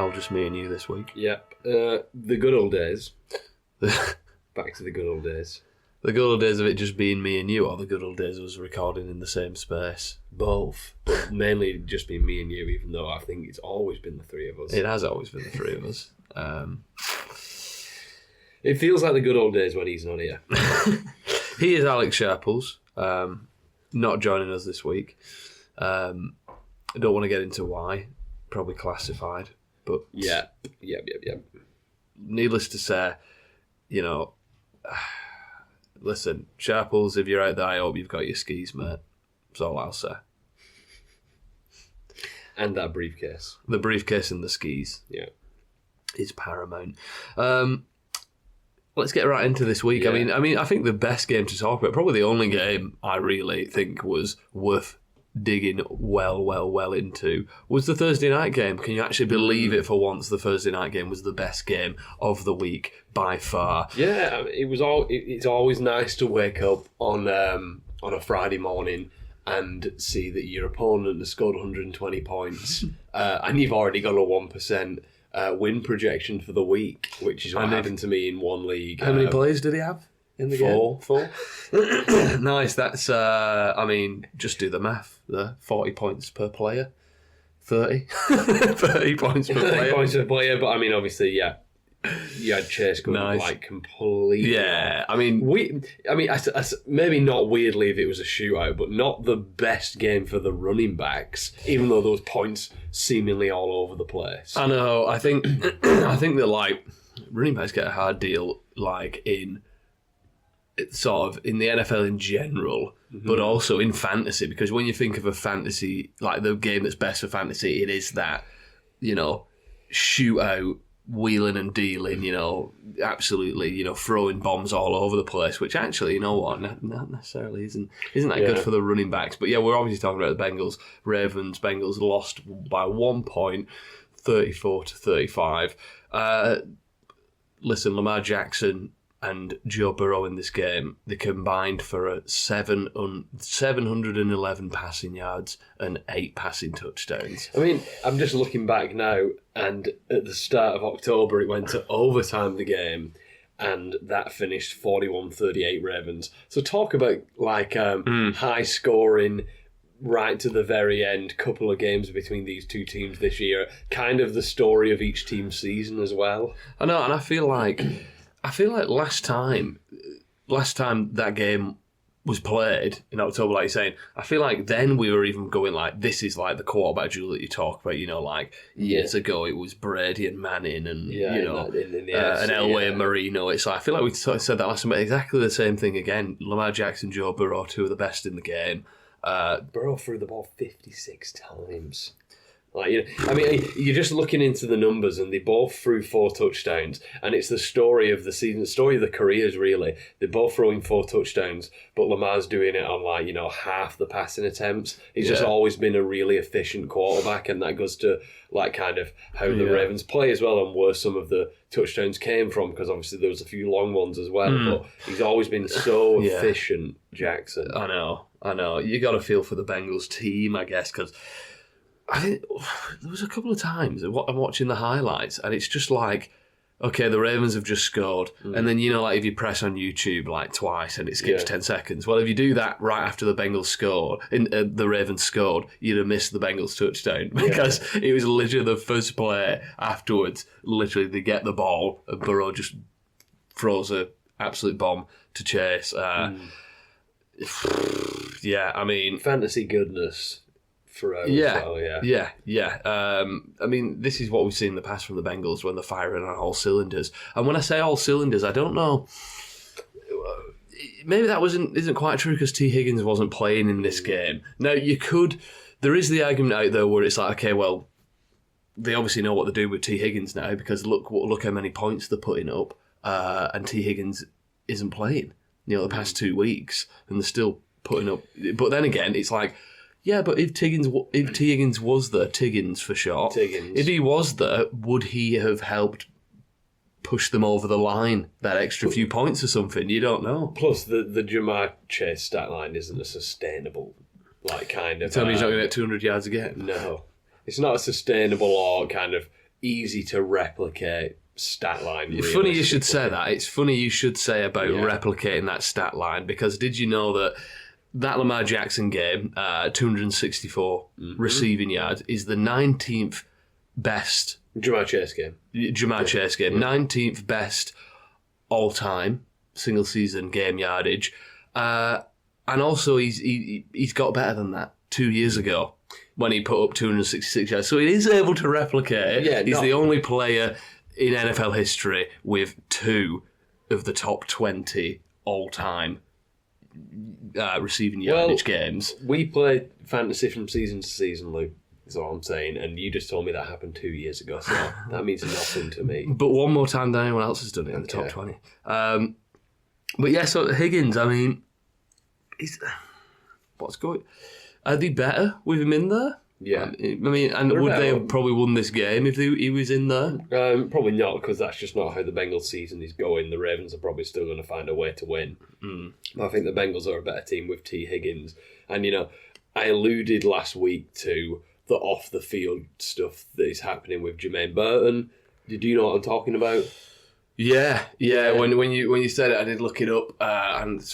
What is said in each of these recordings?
Al, just me and you this week. Yep. The good old days. Back to the good old days. The good old days of it just being me and you, or the good old days of us recording in the same space? Both. But mainly just been me and you, even though I think it's always been the three of us. It has always been the three of us. It feels like the good old days when he's not here. He is Alex Sharples, not joining us this week. I don't want to get into why, probably classified, but Yep. Needless to say, listen, Sharples, if you're out there, I hope you've got your skis, mate. That's all I'll say. And that briefcase. The briefcase and the skis. Yeah. Is paramount. Let's get right into this week. Yeah. I mean, I think the best game to talk about, probably the only game I really think was worth digging well into, was the Thursday night game. Can you actually believe it? For once, the Thursday night game was the best game of the week by far. Yeah, it was it's always nice to wake up on a Friday morning and see that your opponent has scored 120 points, and you've already got a 1% win projection for the week, which is what happened to me in one league. How many players did he have in the game? Four. Nice. That's, just do the math there. 40 points per player. 30. 30 points per player. 30 points per player, but I mean, obviously, yeah. You had Chase going nice. Completely. Yeah, I maybe not weirdly if it was a shootout, but not the best game for the running backs, even though those points seemingly all over the place. I know. I think that running backs get a hard deal, in the NFL in general, but also in fantasy, because when you think of a fantasy, the game that's best for fantasy, it is that, shootout, wheeling and dealing, absolutely, throwing bombs all over the place, which actually, not necessarily isn't that good for the running backs. But yeah, we're obviously talking about the Bengals. Ravens. Bengals lost by 1 point, 34-35. Listen, Lamar Jackson and Joe Burrow in this game, they combined for 711 passing yards and 8 passing touchdowns. I mean, I'm just looking back now, and at the start of October, it went to overtime, the game, and that finished 41-38 Ravens. So talk about, high scoring, right to the very end, couple of games between these two teams this year. Kind of the story of each team's season as well. I know, and I feel like last time that game was played in October, like you're saying, I feel like then we were even going this is the quarterback drill that you talk about, years ago it was Brady and Manning and, and Elway and Marino. It's I feel like we sort of said that last time, but exactly the same thing again. Lamar Jackson, Joe Burrow, two of the best in the game. Burrow threw the ball 56 times. You're just looking into the numbers, and they both threw 4 touchdowns, and it's the story of the season, the story of the careers, really. They're both throwing 4 touchdowns, but Lamar's doing it on, half the passing attempts. He's just always been a really efficient quarterback, and that goes to, kind of how the Ravens play as well, and where some of the touchdowns came from, because obviously there was a few long ones as well, but he's always been so efficient, Jackson. I know. You got to feel for the Bengals team, I guess, because I think there was a couple of times I'm watching the highlights, and it's just okay, the Ravens have just scored, and then if you press on YouTube twice and it skips 10 seconds. Well, if you do that right after the Bengals scored, the Ravens scored, you'd have missed the Bengals touchdown, because it was literally the first play afterwards. Literally, they get the ball, and Burrow just throws an absolute bomb to Chase. Fantasy goodness. As well, this is what we've seen in the past from the Bengals when they're firing on all cylinders. And when I say all cylinders, I don't know. Maybe that isn't quite true, because T. Higgins wasn't playing in this game. Now, there is the argument out there where it's okay, well, they obviously know what they're doing with T. Higgins now, because look how many points they're putting up, and T. Higgins isn't playing, the past 2 weeks, and they're still putting up. But then again, it's yeah, but if T. Higgins was there, Tiggins for short, if he was there, would he have helped push them over the line, that extra few points or something? You don't know. Plus, the Jamar Chase stat line isn't a sustainable, kind of... Tell me he's not going to get 200 yards again? No. It's not a sustainable or kind of easy to replicate stat line. It's funny you should say that. It's funny you should say about replicating that stat line, because did you know that Lamar Jackson game, 264 receiving yards, is the 19th best... Jamar Chase game. 19th best all-time single-season game yardage. And also, he's got better than that 2 years ago when he put up 266 yards. So he is able to replicate. Yeah, he's the only player in NFL history with 2 of the top 20 all-time receiving yardage games. We play fantasy from season to season, Lou. Is what I'm saying, and you just told me that happened 2 years ago, so that means nothing to me. But one more time than anyone else has done it in the top 20. But yeah, so Higgins, I mean, what's going? Are they better with him in there? Yeah, I mean, and would they have probably won this game if he was in there? Probably not, because that's just not how the Bengals season is going. The Ravens are probably still going to find a way to win. I think the Bengals are a better team with T. Higgins, and I alluded last week to the off-the-field stuff that is happening with Jermaine Burton. Did you know what I'm talking about? Yeah. When you said it, I did look it up, and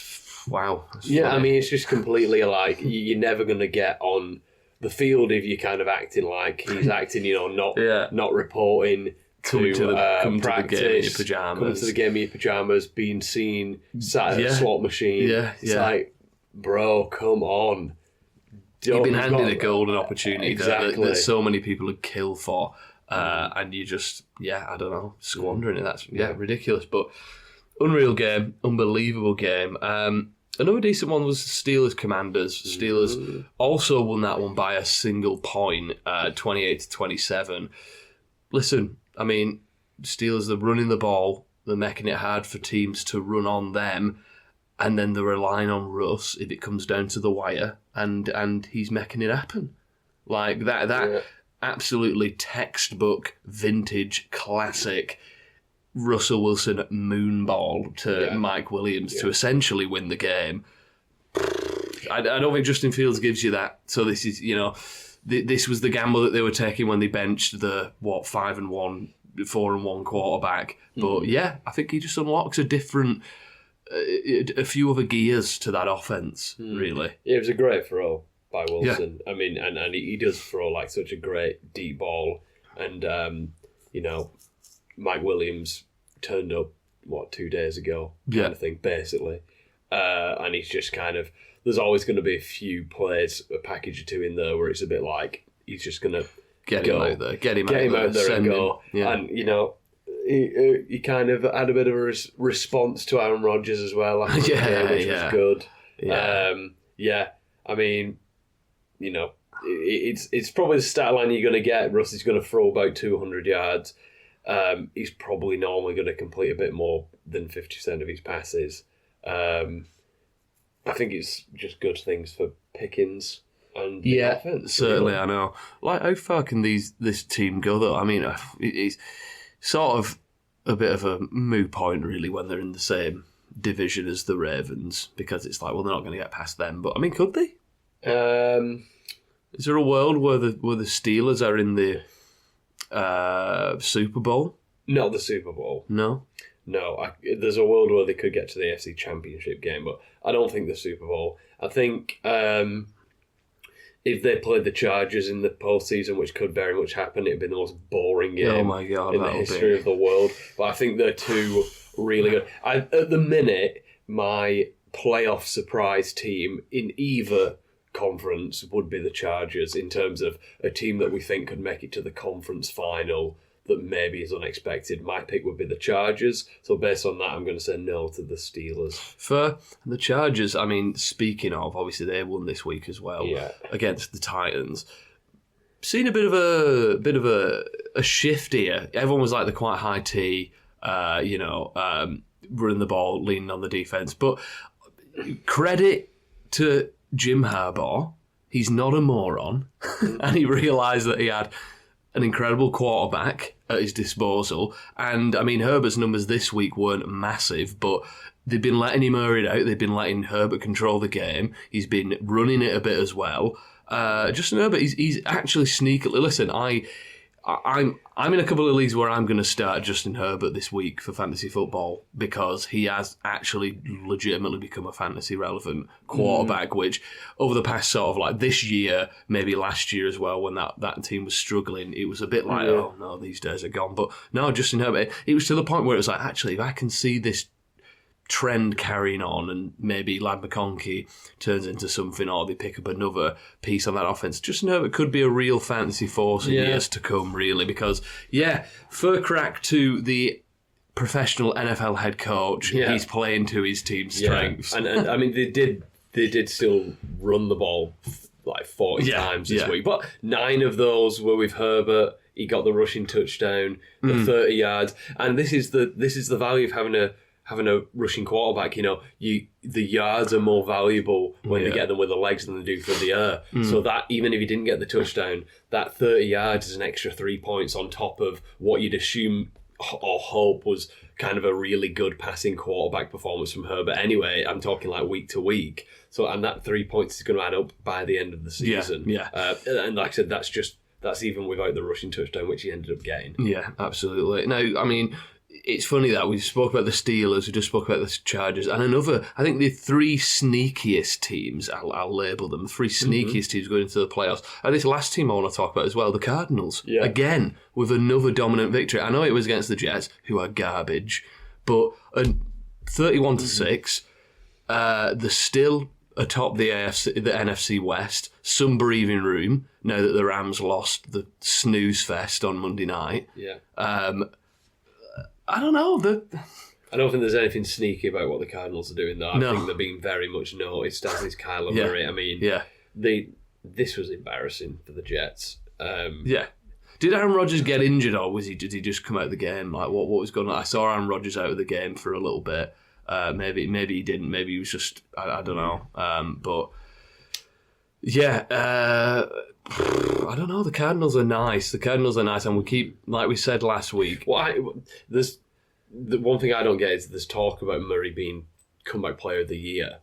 wow. Yeah, funny. I mean, it's just completely like you're never going to get on the field if you're kind of acting like he's acting, not reporting to the practice, game in your pajamas. Coming to the game in your pajamas, being seen sat at a slot machine. It's like, bro, come on. You've been handed a golden opportunity that so many people would kill for, and you just, I don't know, squandering it. That's ridiculous. But unreal game, unbelievable game. Another decent one was Steelers Commanders. Steelers also won that one by a single point, 28-27. Listen, I mean, Steelers, they're running the ball, they're making it hard for teams to run on them. And then they're relying on Russ if it comes down to the wire, and he's making it happen. Like that absolutely textbook, vintage, classic Russell Wilson moonball to Mike Williams to essentially win the game. I don't think Justin Fields gives you that. So this is, this was the gamble that they were taking when they benched the 5-1, 4-1 quarterback. But I think he just unlocks a few other gears to that offense, really. Yeah, it was a great throw by Wilson. I mean, and he does throw like such a great deep ball. And, Mike Williams turned up, 2 days ago, kind of thing, basically. And he's just kind of, there's always going to be a few plays, a package or two in there where it's a bit like, he's just going to get him out there and go. Yeah. And, he kind of had a bit of a response to Aaron Rodgers as well, which was good. I mean, it's probably the stat line you're going to get. Russ is going to throw about 200 yards. He's probably normally going to complete a bit more than 50% of his passes. I think it's just good things for Pickens and the offense. Certainly, I know. Like, how far can this team go, though? I mean, it's sort of a bit of a moot point, really, when they're in the same division as the Ravens, because it's like, well, they're not going to get past them. But, I mean, could they? Is there a world where the Steelers are in the Super Bowl? Not the Super Bowl. No? No. There's a world where they could get to the AFC Championship game, but I don't think the Super Bowl. I think if they played the Chargers in the postseason, which could very much happen, it'd be the most boring game in the history of the world. But I think they're two really good. At the minute, my playoff surprise team in either conference would be the Chargers, in terms of a team that we think could make it to the conference final that maybe is unexpected. My pick would be the Chargers. So based on that, I'm going to say no to the Steelers. For the Chargers, I mean, speaking of, obviously they won this week as well against the Titans. Seen a bit of a shift here. Everyone was like the quite high T, running the ball, leaning on the defense. But credit to Jim Harbaugh. He's not a moron, and he realised that he had an incredible quarterback at his disposal. And, I mean, Herbert's numbers this week weren't massive, but they've been letting him air it out. They've been letting Herbert control the game. He's been running it a bit as well. Justin Herbert, he's actually sneakily... Listen, I I'm in a couple of leagues where I'm going to start Justin Herbert this week for fantasy football because he has actually legitimately become a fantasy relevant quarterback, which over the past sort of like this year, maybe last year as well, when that team was struggling, it was a bit like, oh no, these days are gone. But no, Justin Herbert, it was to the point where it was like, actually, if I can see this trend carrying on and maybe Lad McConkey turns into something or they pick up another piece on that offense, Justin Herbert could be a real fantasy force in years to come, really, because fur crack to the professional NFL head coach, he's playing to his team's strengths. And I mean they did still run the ball like 40 times this week, but 9 of those were with Herbert. He got the rushing touchdown, the 30 yards, and this is the value of having a rushing quarterback. You know, the yards are more valuable when you get them with the legs than they do for the air. So that even if you didn't get the touchdown, that 30 yards is an extra 3 points on top of what you'd assume or hope was kind of a really good passing quarterback performance from Herbert. Anyway, I'm talking like week to week. So, and that 3 points is going to add up by the end of the season. And like I said, that's even without the rushing touchdown, which he ended up getting. Yeah, absolutely. Now, I mean, it's funny that we spoke about the Steelers, we just spoke about the Chargers, and I think the 3 sneakiest teams, I'll label them, 3 sneakiest teams going into the playoffs. And this last team I want to talk about as well, the Cardinals. Yeah. Again, with another dominant victory. I know it was against the Jets, who are garbage, but 31-6, they're still atop the NFC West, some breathing room now that the Rams lost the snooze fest on Monday night. Yeah. I don't know. I don't think there's anything sneaky about what the Cardinals are doing, though. I think they're being very much noticed, as is Kyler Murray. I mean, this was embarrassing for the Jets. Did Aaron Rodgers get injured, or did he just come out of the game? Like, what was going on? I saw Aaron Rodgers out of the game for a little bit. Maybe he didn't. Maybe he was just, I don't know. But yeah, I don't know. The Cardinals are nice. And we keep, like we said last week. Well, the one thing I don't get is there's talk about Murray being comeback player of the year,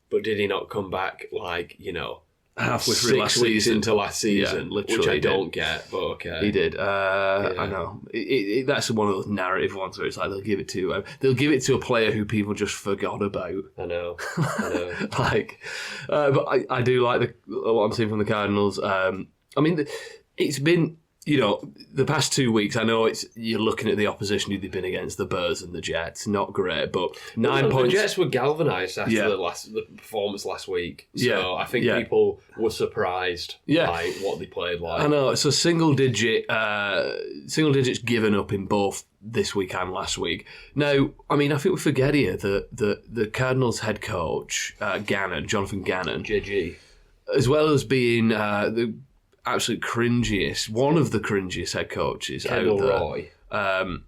but did he not come back halfway through 6 weeks into last season, literally which I don't get, but okay. He did. I know. That's one of those narrative ones where it's like they'll give it to a player who people just forgot about. I know. But I do like what I'm seeing from the Cardinals. I mean, it's been, the past 2 weeks, I know you're looking at the opposition they've been against, the Bears and the Jets. Not great, but 9 points. The Jets were galvanised after the performance last week. So I think people were surprised by what they played like. I know. So single digits given up in both this week and last week. Now, I mean, I think we forget here that the Cardinals head coach, Jonathan Gannon, JG, as well as being the absolute cringiest, one of the cringiest head coaches Kendall out there. Roy.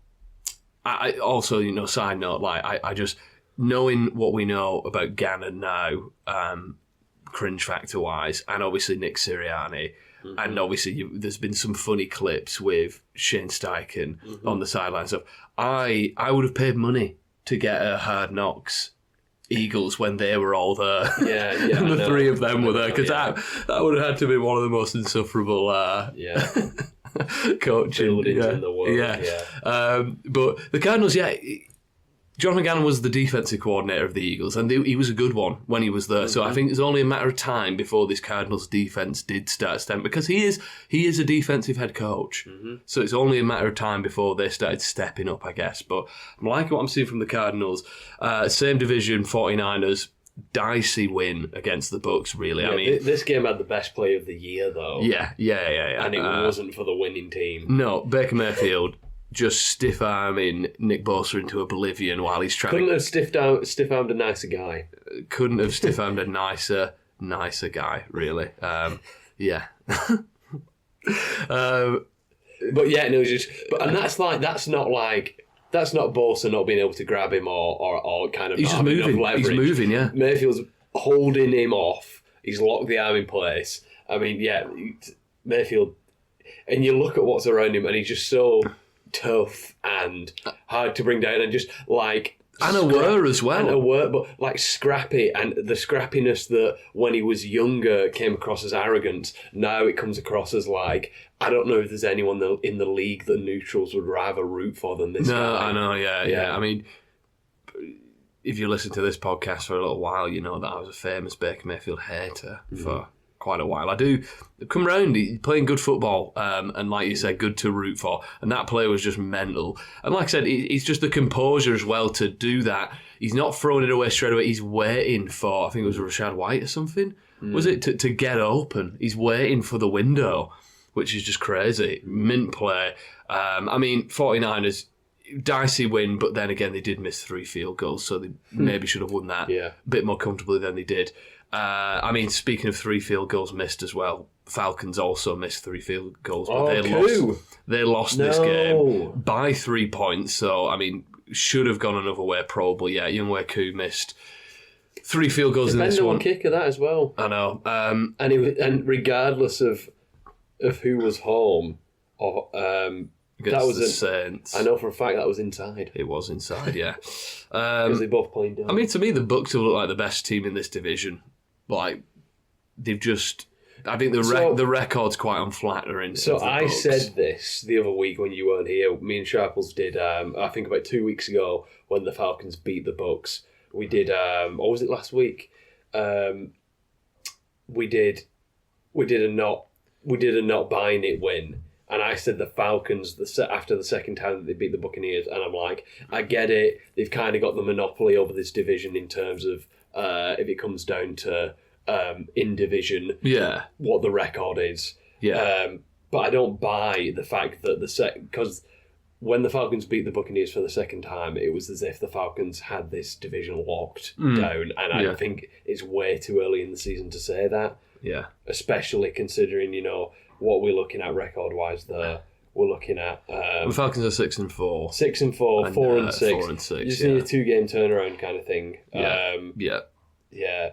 I also, side note, I just, knowing what we know about Gannon now, cringe factor wise, and obviously Nick Sirianni, and obviously there's been some funny clips with Shane Steichen on the sidelines. So I would have paid money to get a Hard Knocks Eagles when they were all there. And the 3 of them were there, because that would have had to be one of the most insufferable coaching buildings in the world. But the Cardinals, Jonathan Gannon was the defensive coordinator of the Eagles, and he was a good one when he was there. So I think it's only a matter of time before this Cardinals defense did start stepping, because he is a defensive head coach. So it's only a matter of time before they started stepping up, I guess. But I'm liking what I'm seeing from the Cardinals. Same division, 49ers. Dicey win against the Bucks, really. I mean, this game had the best play of the year, though. Yeah. And it wasn't for the winning team. No, Baker Mayfield just stiff-arming Nick Bosa into oblivion while he's trying Couldn't have stiff-armed a nicer guy. Couldn't have stiff-armed a nicer guy, really. But yeah, no, that's not Bosa not being able to grab him or kind of he's just moving. He's moving, yeah. Mayfield's holding him off. He's locked the arm in place. I mean, Mayfield, and you look at what's around him, and he's just so tough and hard to bring down, and just like And were as well. And were, but like scrappy, and the scrappiness that when he was younger came across as arrogant, now it comes across as like, I don't know if there's anyone in the league that neutrals would rather root for than this guy. No, I know, yeah. I mean, if you listen to this podcast for a little while, you know that I was a famous Baker Mayfield hater for quite a while. I do come round. He's playing good football, and like you said, good to root for. And that play was just mental. And like I said, he's just the composure as well to do that. He's not throwing it away straight away. He's waiting for, I think it was Rashad White or something. Was it to get open? He's waiting for the window, which is just crazy. Mint play. I mean, 49ers. Dicey win, but then again they did miss 3 field goals, so they maybe should have won that a bit more comfortably than they did. I mean, speaking of 3 field goals missed as well, Falcons also missed 3 field goals, but they lost this game by 3 points. So I mean, should have gone another way probably. Yeah, Younghoe Koo missed 3 field goals in this one. Kick of that as well. I know, and regardless of who was home, or that was the Saints. I know for a fact that was inside. It was inside, yeah. Because they both played down. I mean, to me, the Bucs have looked like the best team in this division. Like, they've just... I think the record's quite unflattering. So I said this the other week when you weren't here. Me and Sharples did, I think about 2 weeks ago, when the Falcons beat the Bucs. We did, or was it last week? We did a not buying it win. And I said the Falcons, after the second time that they beat the Buccaneers, and I'm like, I get it. They've kind of got the monopoly over this division in terms of if it comes down to in division, what the record is. Yeah. But I don't buy the fact that because when the Falcons beat the Buccaneers for the second time, it was as if the Falcons had this division locked down, and I think it's way too early in the season to say that. Yeah. Especially considering, what we're looking at record-wise there. We're looking at... the Falcons are 6-4. 6-4, 4-6. 4-6, You just need a 2-game turnaround kind of thing. Yeah.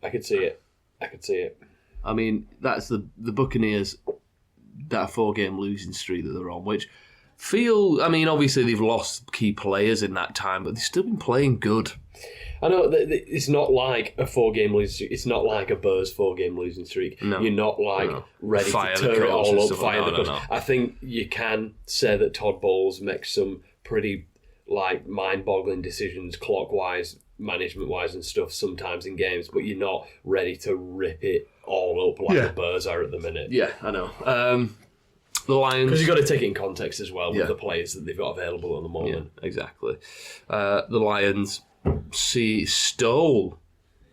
I could see it. I mean, that's the Buccaneers, that 4-game losing streak that they're on, which obviously they've lost key players in that time, but they've still been playing good. I know it's not like a 4-game losing streak. It's not like a Bears 4-game losing streak. No. You're not ready to tear it all up, fire the coach. No. I think you can say that Todd Bowles makes some pretty mind-boggling decisions clock-wise, management-wise and stuff sometimes in games, but you're not ready to rip it all up like the Bears are at the minute. Yeah, I know. The Lions... Because you've got to take it in context as well with the players that they've got available at the moment. Yeah, exactly. The Lions... stole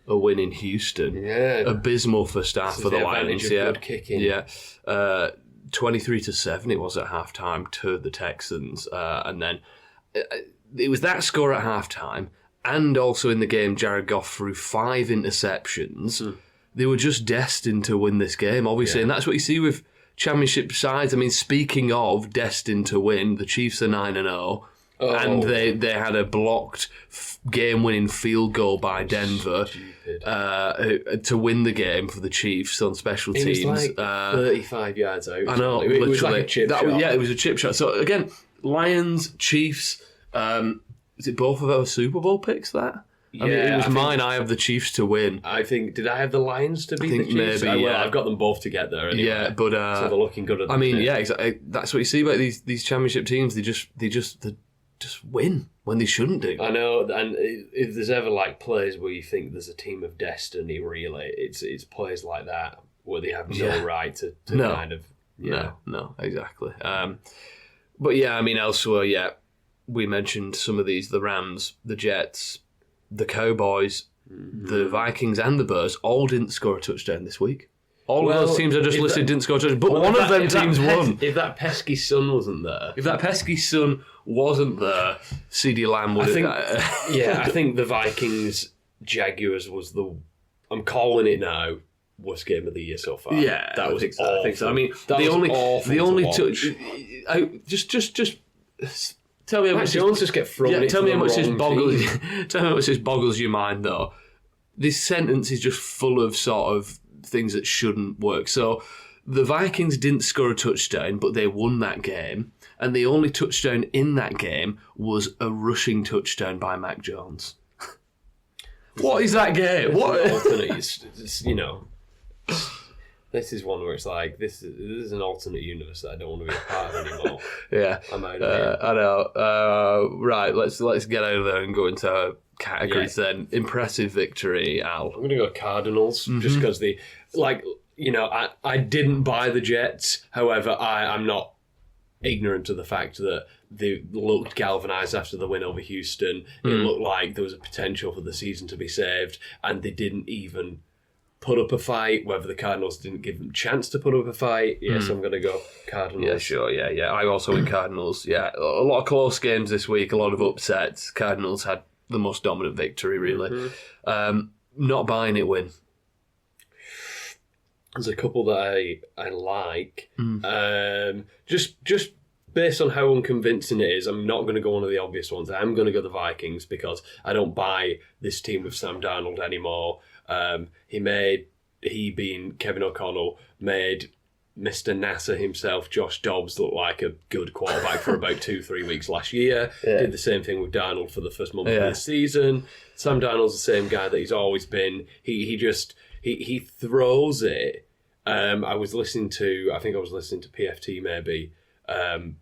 a win in Houston. Yeah. Abysmal first half for the Lions. Good kicking. Yeah. 23-7 it was at halftime to the Texans. And then it was that score at halftime, and also in the game Jared Goff threw 5 interceptions. They were just destined to win this game, obviously. And that's what you see with championship sides. I mean, speaking of destined to win, the Chiefs are 9-0. And they had a blocked game-winning field goal by Denver to win the game for the Chiefs on special teams. It was like 35 yards out. I know. It was like a chip shot. Yeah, it was a chip shot. So, again, Lions, Chiefs, is it both of our Super Bowl picks, that? I mean, it was mine. I have the Chiefs to win. I think. Did I have the Lions to beat the Chiefs? Maybe, well, I've got them both to get there anyway. Yeah, but so they're looking good at the exactly. That's what you see about these championship teams. They just win when they shouldn't do. I know, and if there's ever plays where you think there's a team of destiny, really, it's plays like that where they have no right to kind of. Yeah. No, exactly. But yeah, I mean, elsewhere, we mentioned some of these: the Rams, the Jets, the Cowboys, the Vikings, and the Bears all didn't score a touchdown this week. All of those teams I just listed didn't score a touchdown, but one of them teams won. If that pesky sun wasn't there. CeeDee Lamb would have... I think the Vikings-Jaguars was I'm calling it now, worst game of the year so far. Yeah, that was awful. I think so. I mean, the only touch... Just tell me how much... Jones just get thrown into tell me the how much this wrong boggles... team. Tell me how much this boggles your mind, though. This sentence is just full of sort of things that shouldn't work. So the Vikings didn't score a touchdown, but they won that game. and the only touchdown in that game was a rushing touchdown by Mac Jones. What is that game? What? It's, you know, this is one where it's like, this is an alternate universe that I don't want to be a part of anymore. Yeah. I'm out of here. I know. Right, let's get out of there and go into our categories then. Impressive victory, Al. I'm going to go Cardinals, just because I didn't buy the Jets. However, I'm not ignorant to the fact that they looked galvanised after the win over Houston. It looked like there was a potential for the season to be saved, and they didn't even put up a fight. Whether the Cardinals didn't give them a chance to put up a fight. Yes, I'm going to go Cardinals. Yeah, sure, yeah. I also went Cardinals. Yeah, a lot of close games this week, a lot of upsets. Cardinals had the most dominant victory, really. Not buying it win. There's a couple that I like. Just based on how unconvincing it is, I'm not going to go one of the obvious ones. I'm going to go the Vikings because I don't buy this team with Sam Darnold anymore. He being Kevin O'Connell, made Mr. NASA himself, Josh Dobbs, look like a good quarterback for about 2-3 weeks last year. Yeah. Did the same thing with Darnold for the first month of the season. Sam Darnold's the same guy that he's always been. He throws it. I think I was listening to PFT maybe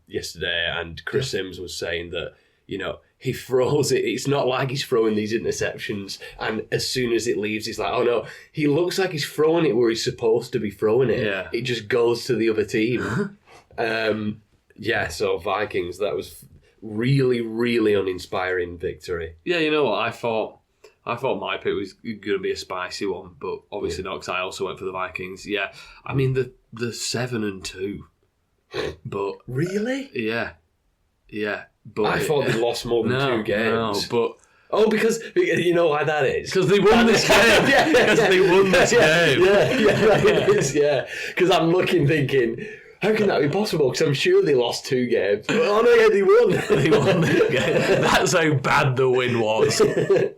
yesterday, and Chris Sims was saying that, you know, he throws it. It's not like he's throwing these interceptions, and as soon as it leaves, he's like, oh no. He looks like he's throwing it where he's supposed to be throwing it. Yeah. It just goes to the other team. So Vikings, that was really, really uninspiring victory. Yeah, you know what? I thought my pick was going to be a spicy one, but obviously not, because I also went for the Vikings. Yeah, I mean, the 7-2. But really? Yeah. But I thought they lost more than 2 games. Because you know why that is? Because they won this game. They won this game. It is. Yeah, because I'm looking, thinking, how can that be possible? Because I'm sure they lost 2 games. Oh no, yeah, they won. They won the game. That's how bad the win was. The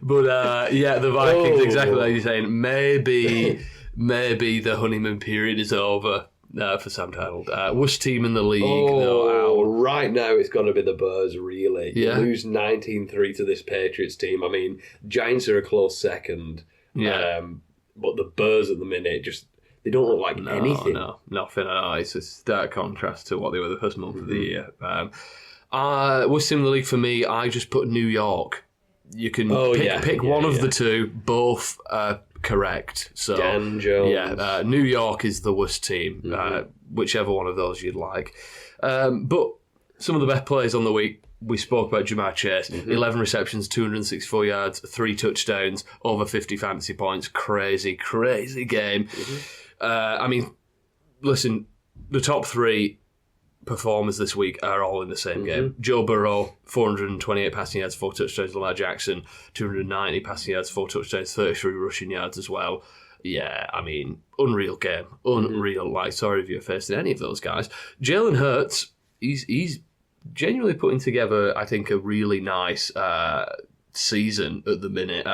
Vikings, exactly like you're saying. Maybe the honeymoon period is over. For Sam Darnold. Worst team in the league. Right now it's got to be the Bears, really. Yeah. You lose 19-3 to this Patriots team. I mean, Giants are a close second. Yeah. But the Bears at the minute, they don't look like anything. No, nothing at all. It's a stark contrast to what they were the first month of the year. Worst team in the league for me, I just put New York. You can pick one of the two, both correct. So Dan Jones. New York is the worst team, whichever one of those you'd like. But some of the best players on the week, we spoke about Jamar Chase. 11 receptions, 264 yards, 3 touchdowns, over 50 fantasy points. Crazy game. I mean, listen, the top 3 performers this week are all in the same game. Joe Burrow, 428 passing yards, 4 touchdowns. Lamar Jackson, 290 passing yards, 4 touchdowns, 33 rushing yards as well. Yeah, I mean, unreal game. Unreal. Like, sorry if you're facing any of those guys. Jalen Hurts, he's genuinely putting together, I think, a really nice season at the minute.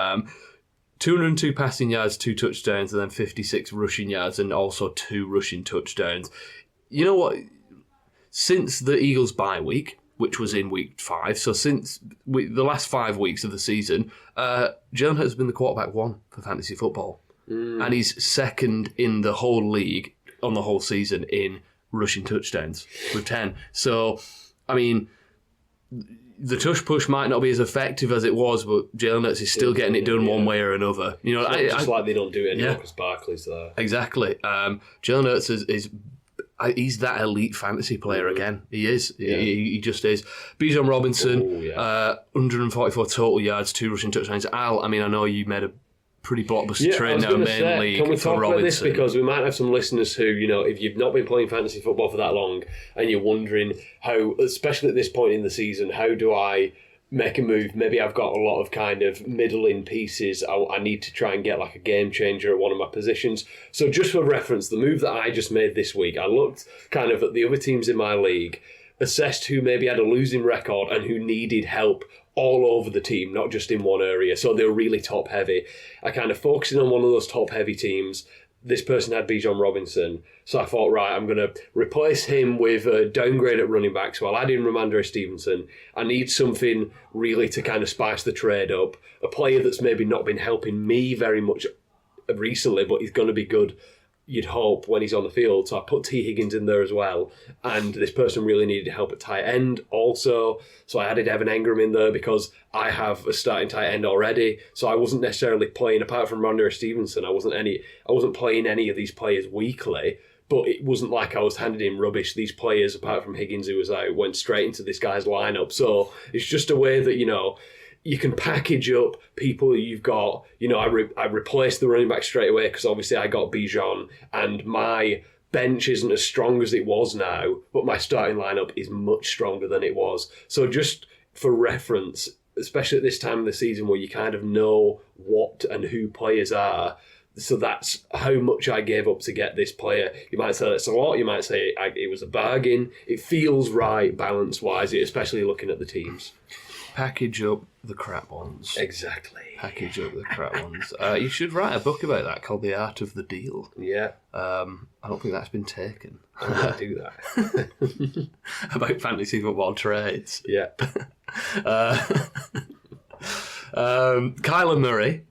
202 passing yards, 2 touchdowns, and then 56 rushing yards, and also 2 rushing touchdowns. You know what? Since the Eagles' bye week, which was in week 5, so since the last 5 weeks of the season, Jalen Hurts has been the quarterback 1 for fantasy football. And he's second in the whole league on the whole season in rushing touchdowns with 10. So, I mean, the tush push might not be as effective as it was, but Jalen Hurts is still getting it done one way or another. You know, it's like they don't do it anymore because Barkley's there. Exactly. Jalen Hurts is he's that elite fantasy player again. He is. Yeah. He just is. Bijan Robinson, 144 total yards, 2 rushing touchdowns. Al, I mean, I know you made a pretty blockbuster trade now, main league. Can we for talk Robinson. About this? Because we might have some listeners who, you know, if you've not been playing fantasy football for that long and you're wondering how, especially at this point in the season, how do I make a move? Maybe I've got a lot of kind of middling pieces. I need to try and get like a game changer at one of my positions. So just for reference, the move that I just made this week, I looked kind of at the other teams in my league, assessed who maybe had a losing record and who needed help all over the team, not just in one area. So they were really top heavy. I kind of focused on one of those top heavy teams, this person had Bijan Robinson, so I thought, right, I'm going to replace him with a downgrade at running back, so I'll add in Ramondre Stevenson. I need something really to kind of spice the trade up. A player that's maybe not been helping me very much recently, but he's going to be good, you'd hope, when he's on the field. So I put T. Higgins in there as well. And this person really needed help at tight end also. So I added Evan Engram in there because I have a starting tight end already. So I wasn't necessarily playing, apart from Ramondre Stevenson, I wasn't playing any of these players weekly. But it wasn't like I was handing in rubbish. These players, apart from Higgins, who was out, went straight into this guy's lineup. So it's just a way that, you can package up people you've got. I replaced the running back straight away because obviously I got Bijan, and my bench isn't as strong as it was now, but my starting lineup is much stronger than it was. So just for reference, especially at this time of the season where you kind of know what and who players are, so that's how much I gave up to get this player. You might say that's a lot, you might say it was a bargain. It feels right balance-wise, especially looking at the teams. Package up the crap ones. Exactly. Package up the crap ones. You should write a book about that called The Art of the Deal. Yeah. I don't think that's been taken. I might do that. About fantasy football trades. Yeah. Kyler Murray,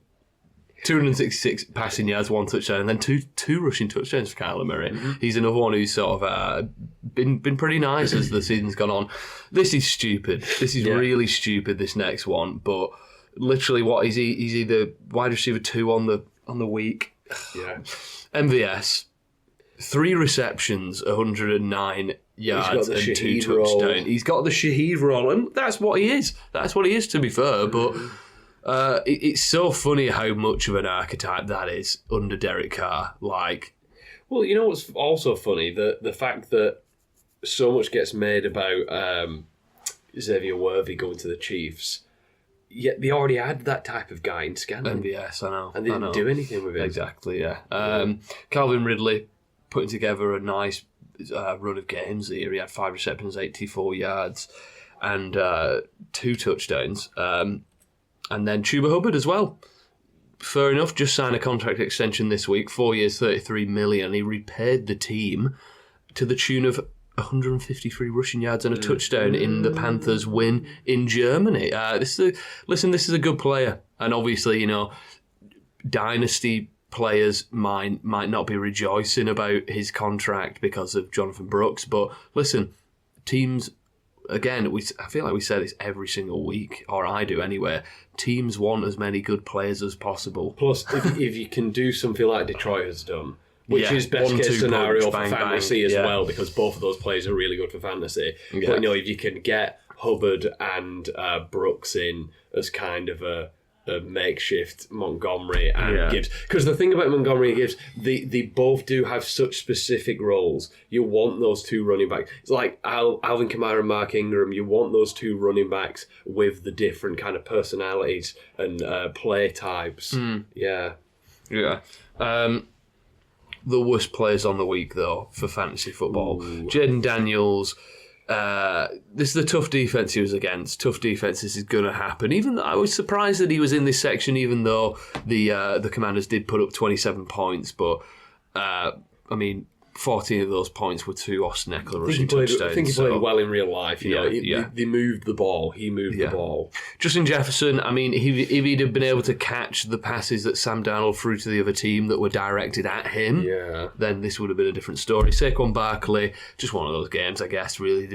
266 passing yards, 1 touchdown, and then two rushing touchdowns for Kyler Murray. Mm-hmm. He's another one who's sort of been pretty nice as the season's gone on. This is stupid. This is really stupid, this next one. But literally, what is he? He's either wide receiver 2 on the week. Yeah. MVS, 3 receptions, 109 yards, and 2 touchdowns. He's got the Shaheed roll, and that's what he is. That's what he is, to be fair. But it's so funny how much of an archetype that is under Derek Carr. Well, you know what's also funny? The fact that so much gets made about Xavier Worthy going to the Chiefs, yet they already had that type of guy in Scanlon. MVS, I know. And they didn't do anything with it. Exactly, yeah. Calvin Ridley putting together a nice run of games here. He had 5 receptions, 84 yards, and 2 touchdowns. And then Chuba Hubbard as well. Fair enough, just signed a contract extension this week, 4 years, $33 million. He repaid the team to the tune of 153 rushing yards and a touchdown in the Panthers' win in Germany. This is a good player, and obviously, dynasty players might not be rejoicing about his contract because of Jonathan Brooks. But listen, teams. Again, I feel like we say this every single week, or I do anyway. Teams want as many good players as possible. Plus, if you can do something like Detroit has done, which is best case scenario for fantasy as well, because both of those players are really good for fantasy. Yeah. But if you can get Hubbard and Brooks in as kind of a makeshift Montgomery and Gibbs. Because the thing about Montgomery and Gibbs, they both do have such specific roles. You want those 2 running backs. It's like Alvin Kamara and Mark Ingram. You want those 2 running backs with the different kind of personalities and play types. Yeah. Yeah. The worst players on the week, though, for fantasy football. Jaden Daniels. This is a tough defense he was against. Tough defense, this is going to happen. Even though I was surprised that he was in this section, even though the Commanders did put up 27 points. But, 14 of those points were to Austin Eckler rushing touchdowns. I think he played well in real life. They moved the ball. He moved the ball. Justin Jefferson, if he'd have been able to catch the passes that Sam Darnold threw to the other team that were directed at him, then this would have been a different story. Saquon Barkley, just one of those games, I guess, really.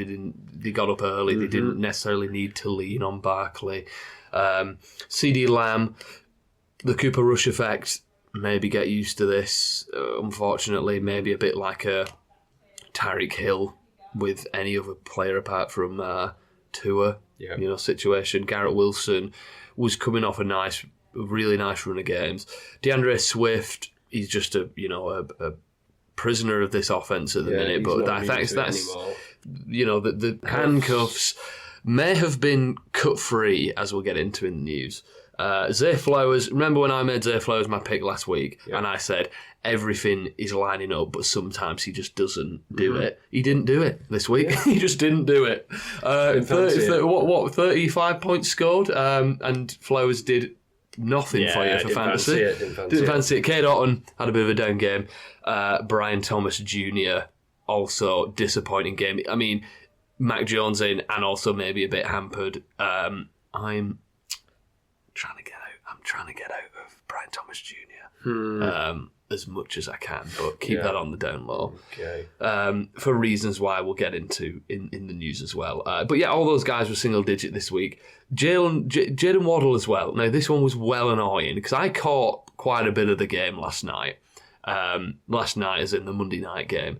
They got up early. They didn't necessarily need to lean on Barkley. CeeDee Lamb, the Cooper Rush effect, maybe get used to this. Unfortunately, maybe a bit like a Tyreek Hill with any other player apart from Tua, situation. Garrett Wilson was coming off a really nice run of games. DeAndre Swift, he's just a prisoner of this offense at the minute. But that's the handcuffs may have been cut free, as we'll get into in the news. Zay Flowers, remember when I made Zay Flowers my pick last week and I said everything is lining up but sometimes he just doesn't do it. He didn't do it this week. He just didn't do it. 35 points scored and Flowers did nothing for you for fantasy. Didn't fancy it. Cade Otton had a bit of a down game. Brian Thomas Jr. also disappointing game. I mean, Mac Jones in and also maybe a bit hampered. I'm trying to get out of Brian Thomas Jr. As much as I can, but keep that on the down low. Okay. For reasons why we'll get into in the news as well. But yeah, all those guys were single digit this week. Jayden Waddle as well. Now, this one was well annoying because I caught quite a bit of the game last night. Last night, as in the Monday night game.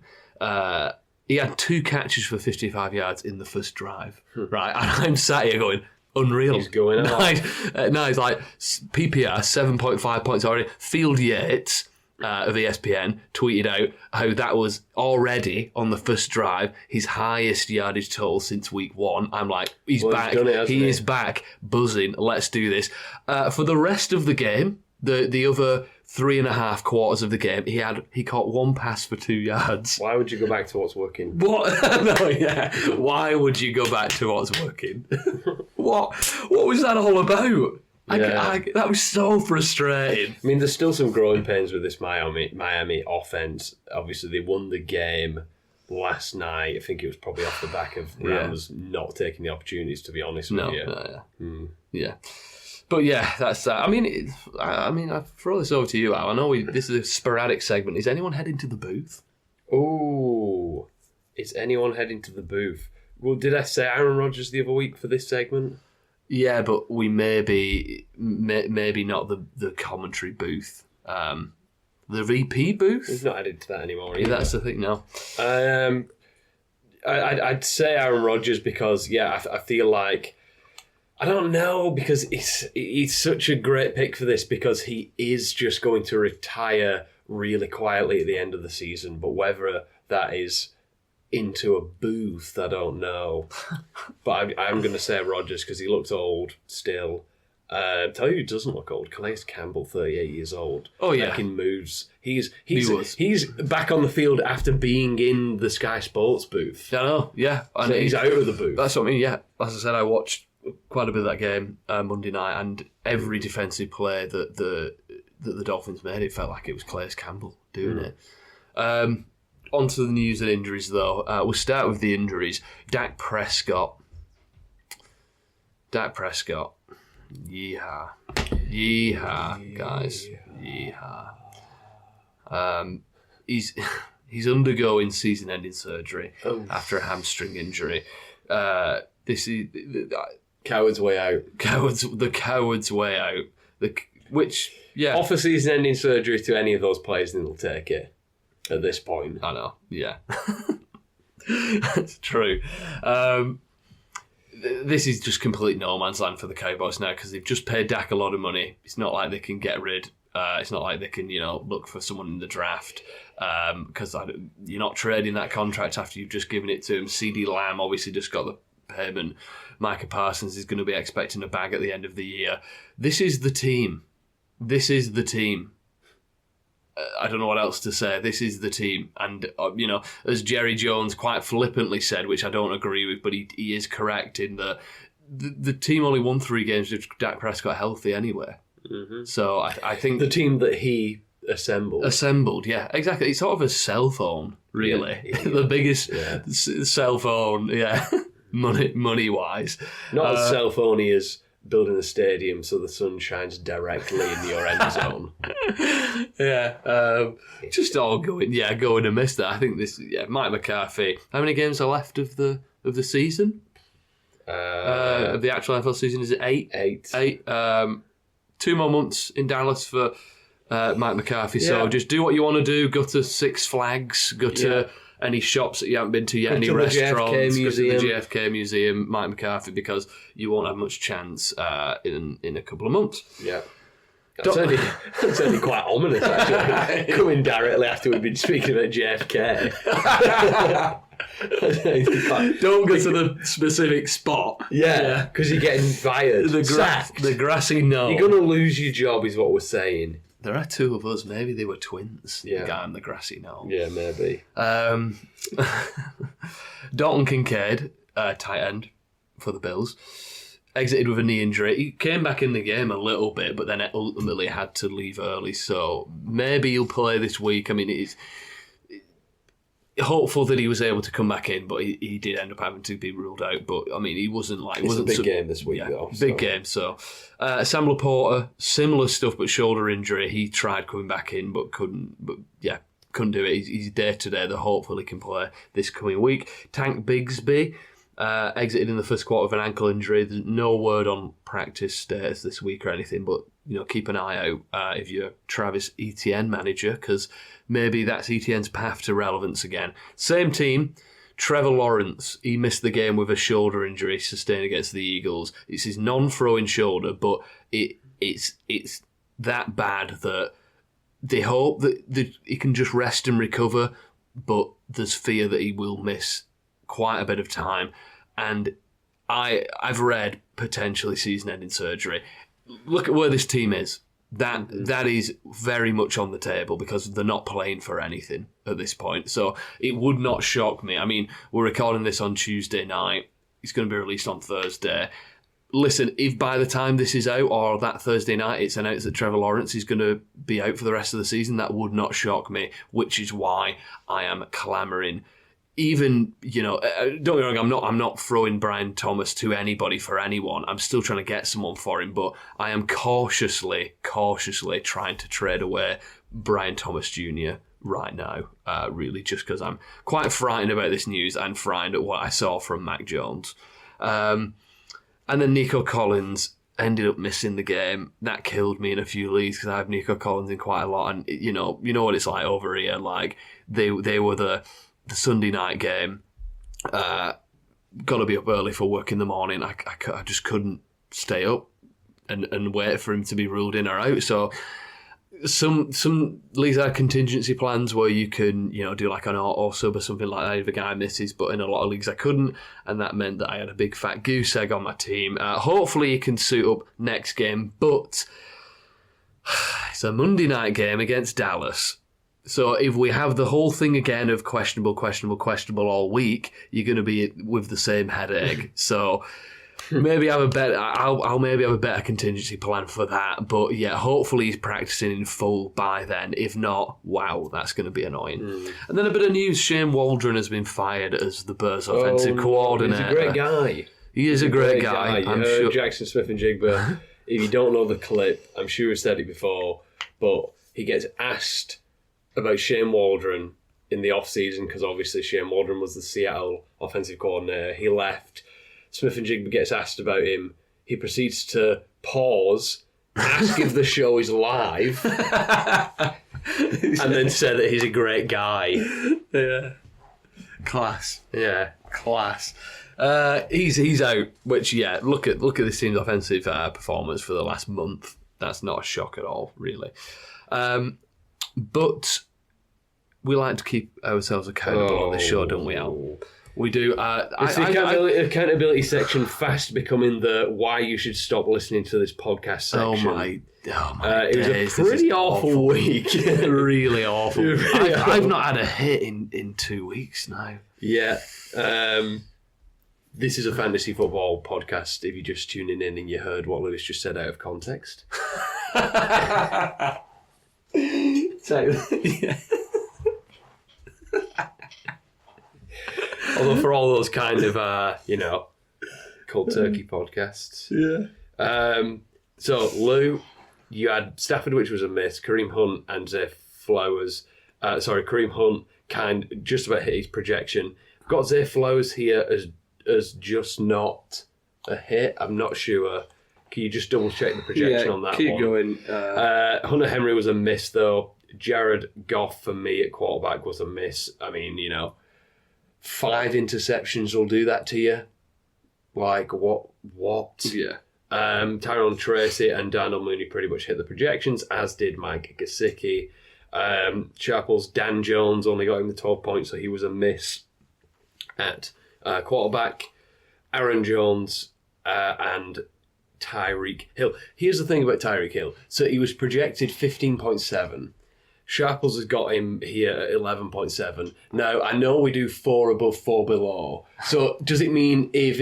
He had 2 catches for 55 yards in the first drive. Right, and I'm sat here going, unreal. He's going out. Nice, like PPR, 7.5 points already. Field Yates of ESPN tweeted out how that was already on the first drive his highest yardage total since week 1. I'm like, he's back. He is back, buzzing. Let's do this. For the rest of the game, the other 3.5 quarters of the game, he caught 1 pass for 2 yards. Why would you go back to what's working? What? No, yeah. Why would you go back to what's working? What was that all about? That was so frustrating. I mean, there's still some growing pains with this Miami offense. Obviously, they won the game last night. I think it was probably off the back of Rams not taking the opportunities, to be honest with you. Yeah. But yeah, that's that. I mean, I throw this over to you, Al. I know this is a sporadic segment. Is anyone heading to the booth? Oh, is anyone heading to the booth? Well, did I say Aaron Rodgers the other week for this segment? Yeah, but we maybe not the commentary booth. The VP booth? He's not headed to that anymore. Yeah, that's the thing now. I'd say Aaron Rodgers because, I feel like... I don't know, because he's such a great pick for this because he is just going to retire really quietly at the end of the season. But whether that is into a booth, I don't know. But I'm going to say Rodgers because he looks old still. Tell you who doesn't look old. Calais Campbell, 38 years old. Oh, yeah. Making moves. He's back on the field after being in the Sky Sports booth. I know, yeah. And so he's out of the booth. That's what I mean, yeah. As I said, I watched quite a bit of that game Monday night, and every defensive play that the Dolphins made, it felt like it was Calais Campbell doing it. On to the news and injuries, though. We'll start with the injuries. Dak Prescott. Yeehaw, guys. Yeehaw. He's undergoing season-ending surgery after a hamstring injury. This is coward's way out. The coward's way out. Offer season-ending surgery to any of those players, and they'll take it. At this point, I know. Yeah, that's true. This is just complete no man's land for the Cowboys now because they've just paid Dak a lot of money. It's not like they can get rid. It's not like they can, look for someone in the draft because you're not trading that contract after you've just given it to him. CeeDee Lamb obviously just got the payment. Micah Parsons is going to be expecting a bag at the end of the year. This is the team. I don't know what else to say. This is the team. And, as Jerry Jones quite flippantly said, which I don't agree with, but he is correct in that the team only won 3 games with Dak Prescott healthy anyway. Mm-hmm. So I think... The team that he assembled, yeah, exactly. It's sort of a cell phone, really. Yeah. The biggest cell phone, money-wise. Not as cell phony as building a stadium so the sun shines directly in your end zone. Just all going and miss that. I think Mike McCarthy. How many games are left of the season? Of the actual NFL season, is it 8? 8. 2 more months in Dallas for Mike McCarthy. So just do what you want to do. Go to Six Flags. Go to any shops that you haven't been to yet, any restaurants, go to the JFK Museum, Mike McCarthy, because you won't have much chance in a couple of months. Yeah. That's only quite ominous, actually. Coming directly after we've been speaking about JFK. Don't go to the specific spot. Yeah, because you're getting fired. The grassy knoll. You're going to lose your job, is what we're saying. There are 2 of us. Maybe they were twins. The guy on the grassy knoll. Yeah, maybe. Dalton Kincaid, tight end for the Bills. exited with a knee injury. He came back in the game a little bit, but then ultimately had to leave early. So maybe he'll play this week. I mean, it's hopeful that he was able to come back in, but he did end up having to be ruled out. But I mean, he wasn't like it's a big game this week, though. Big game. So Sam Laporta, similar stuff, but shoulder injury. He tried coming back in, but couldn't. But yeah, couldn't do it. He's day to day. That hopefully can play this coming week. Tank Bigsby exited in the first quarter of an ankle injury. There's no word on practice status this week or anything, but keep an eye out if you're Travis Etienne manager, because maybe that's Etienne's path to relevance again. Same team, Trevor Lawrence. He missed the game with a shoulder injury sustained against the Eagles. It's his non-throwing shoulder, but it's that bad that they hope that he can just rest and recover, but there's fear that he will miss quite a bit of time. And I've read potentially season-ending surgery. Look at where this team is. That is very much on the table because they're not playing for anything at this point. So it would not shock me. I mean, we're recording this on Tuesday night. It's going to be released on Thursday. Listen, if by the time this is out or that Thursday night it's announced that Trevor Lawrence is going to be out for the rest of the season, that would not shock me, which is why I am clamouring. Even, don't get me wrong, I'm not throwing Brian Thomas to anybody for anyone. I'm still trying to get someone for him, but I am cautiously trying to trade away Brian Thomas Jr. right now, really, just because I'm quite frightened about this news and frightened at what I saw from Mac Jones. And then Nico Collins ended up missing the game. That killed me in a few leagues because I have Nico Collins in quite a lot, and you know what it's like over here. Like they were the Sunday night game. Got to be up early for work in the morning. I just couldn't stay up and wait for him to be ruled in or out. So some leagues have contingency plans where you can do like an auto sub or something like that if a guy misses, but in a lot of leagues I couldn't, and that meant that I had a big fat goose egg on my team. Hopefully he can suit up next game, but it's a Monday night game against Dallas. So if we have the whole thing again of questionable all week, you're going to be with the same headache. So maybe I'll maybe have a better contingency plan for that. But yeah, hopefully he's practicing in full by then. If not, wow, that's going to be annoying. And then a bit of news: Shane Waldron has been fired as the Bears offensive coordinator. He's a great guy. He is a great guy. I'm sure. Jackson Smith and Jigba. If you don't know the clip, I'm sure I've said it before, but he gets asked about Shane Waldron in the off-season because obviously Shane Waldron was the Seattle offensive coordinator. He left. Smith and Jigba gets asked about him. He proceeds to pause, ask if the show is live, and then say that he's a great guy. Yeah. Class. Yeah. Class. He's out, which, yeah, look at this team's offensive performance for the last month. That's not a shock at all, really. But we like to keep ourselves accountable on this show, don't we, Al? We do. It's the accountability section fast becoming the why you should stop listening to this podcast section. Oh my it was days. a pretty awful week. Really awful. Really I've not had a hit in 2 weeks now. Yeah. This is a fantasy football podcast if you're just tuning in and you heard what Lewis just said out of context. Yeah. Although for all those kind of, cold turkey podcasts. Yeah. So, Lou, you had Stafford, which was a miss, Kareem Hunt and Zay Flowers. Kareem Hunt just about hit his projection. Got Zay Flowers here as just not a hit. I'm not sure. Can you just double check the projection on that keep one? Going. Hunter Henry was a miss, though. Jared Goff for me at quarterback was a miss. I mean, 5 interceptions will do that to you. Like, what? Yeah. Tyrone Tracy and Darnell Mooney pretty much hit the projections, as did Mike Gesicki. Chapel's Dan Jones only got him the 12 points, so he was a miss at quarterback. Aaron Jones and Tyreek Hill. Here's the thing about Tyreek Hill. So he was projected 15.7. Sharples has got him here at 11.7. Now, I know we do 4 above, 4 below. So does it mean if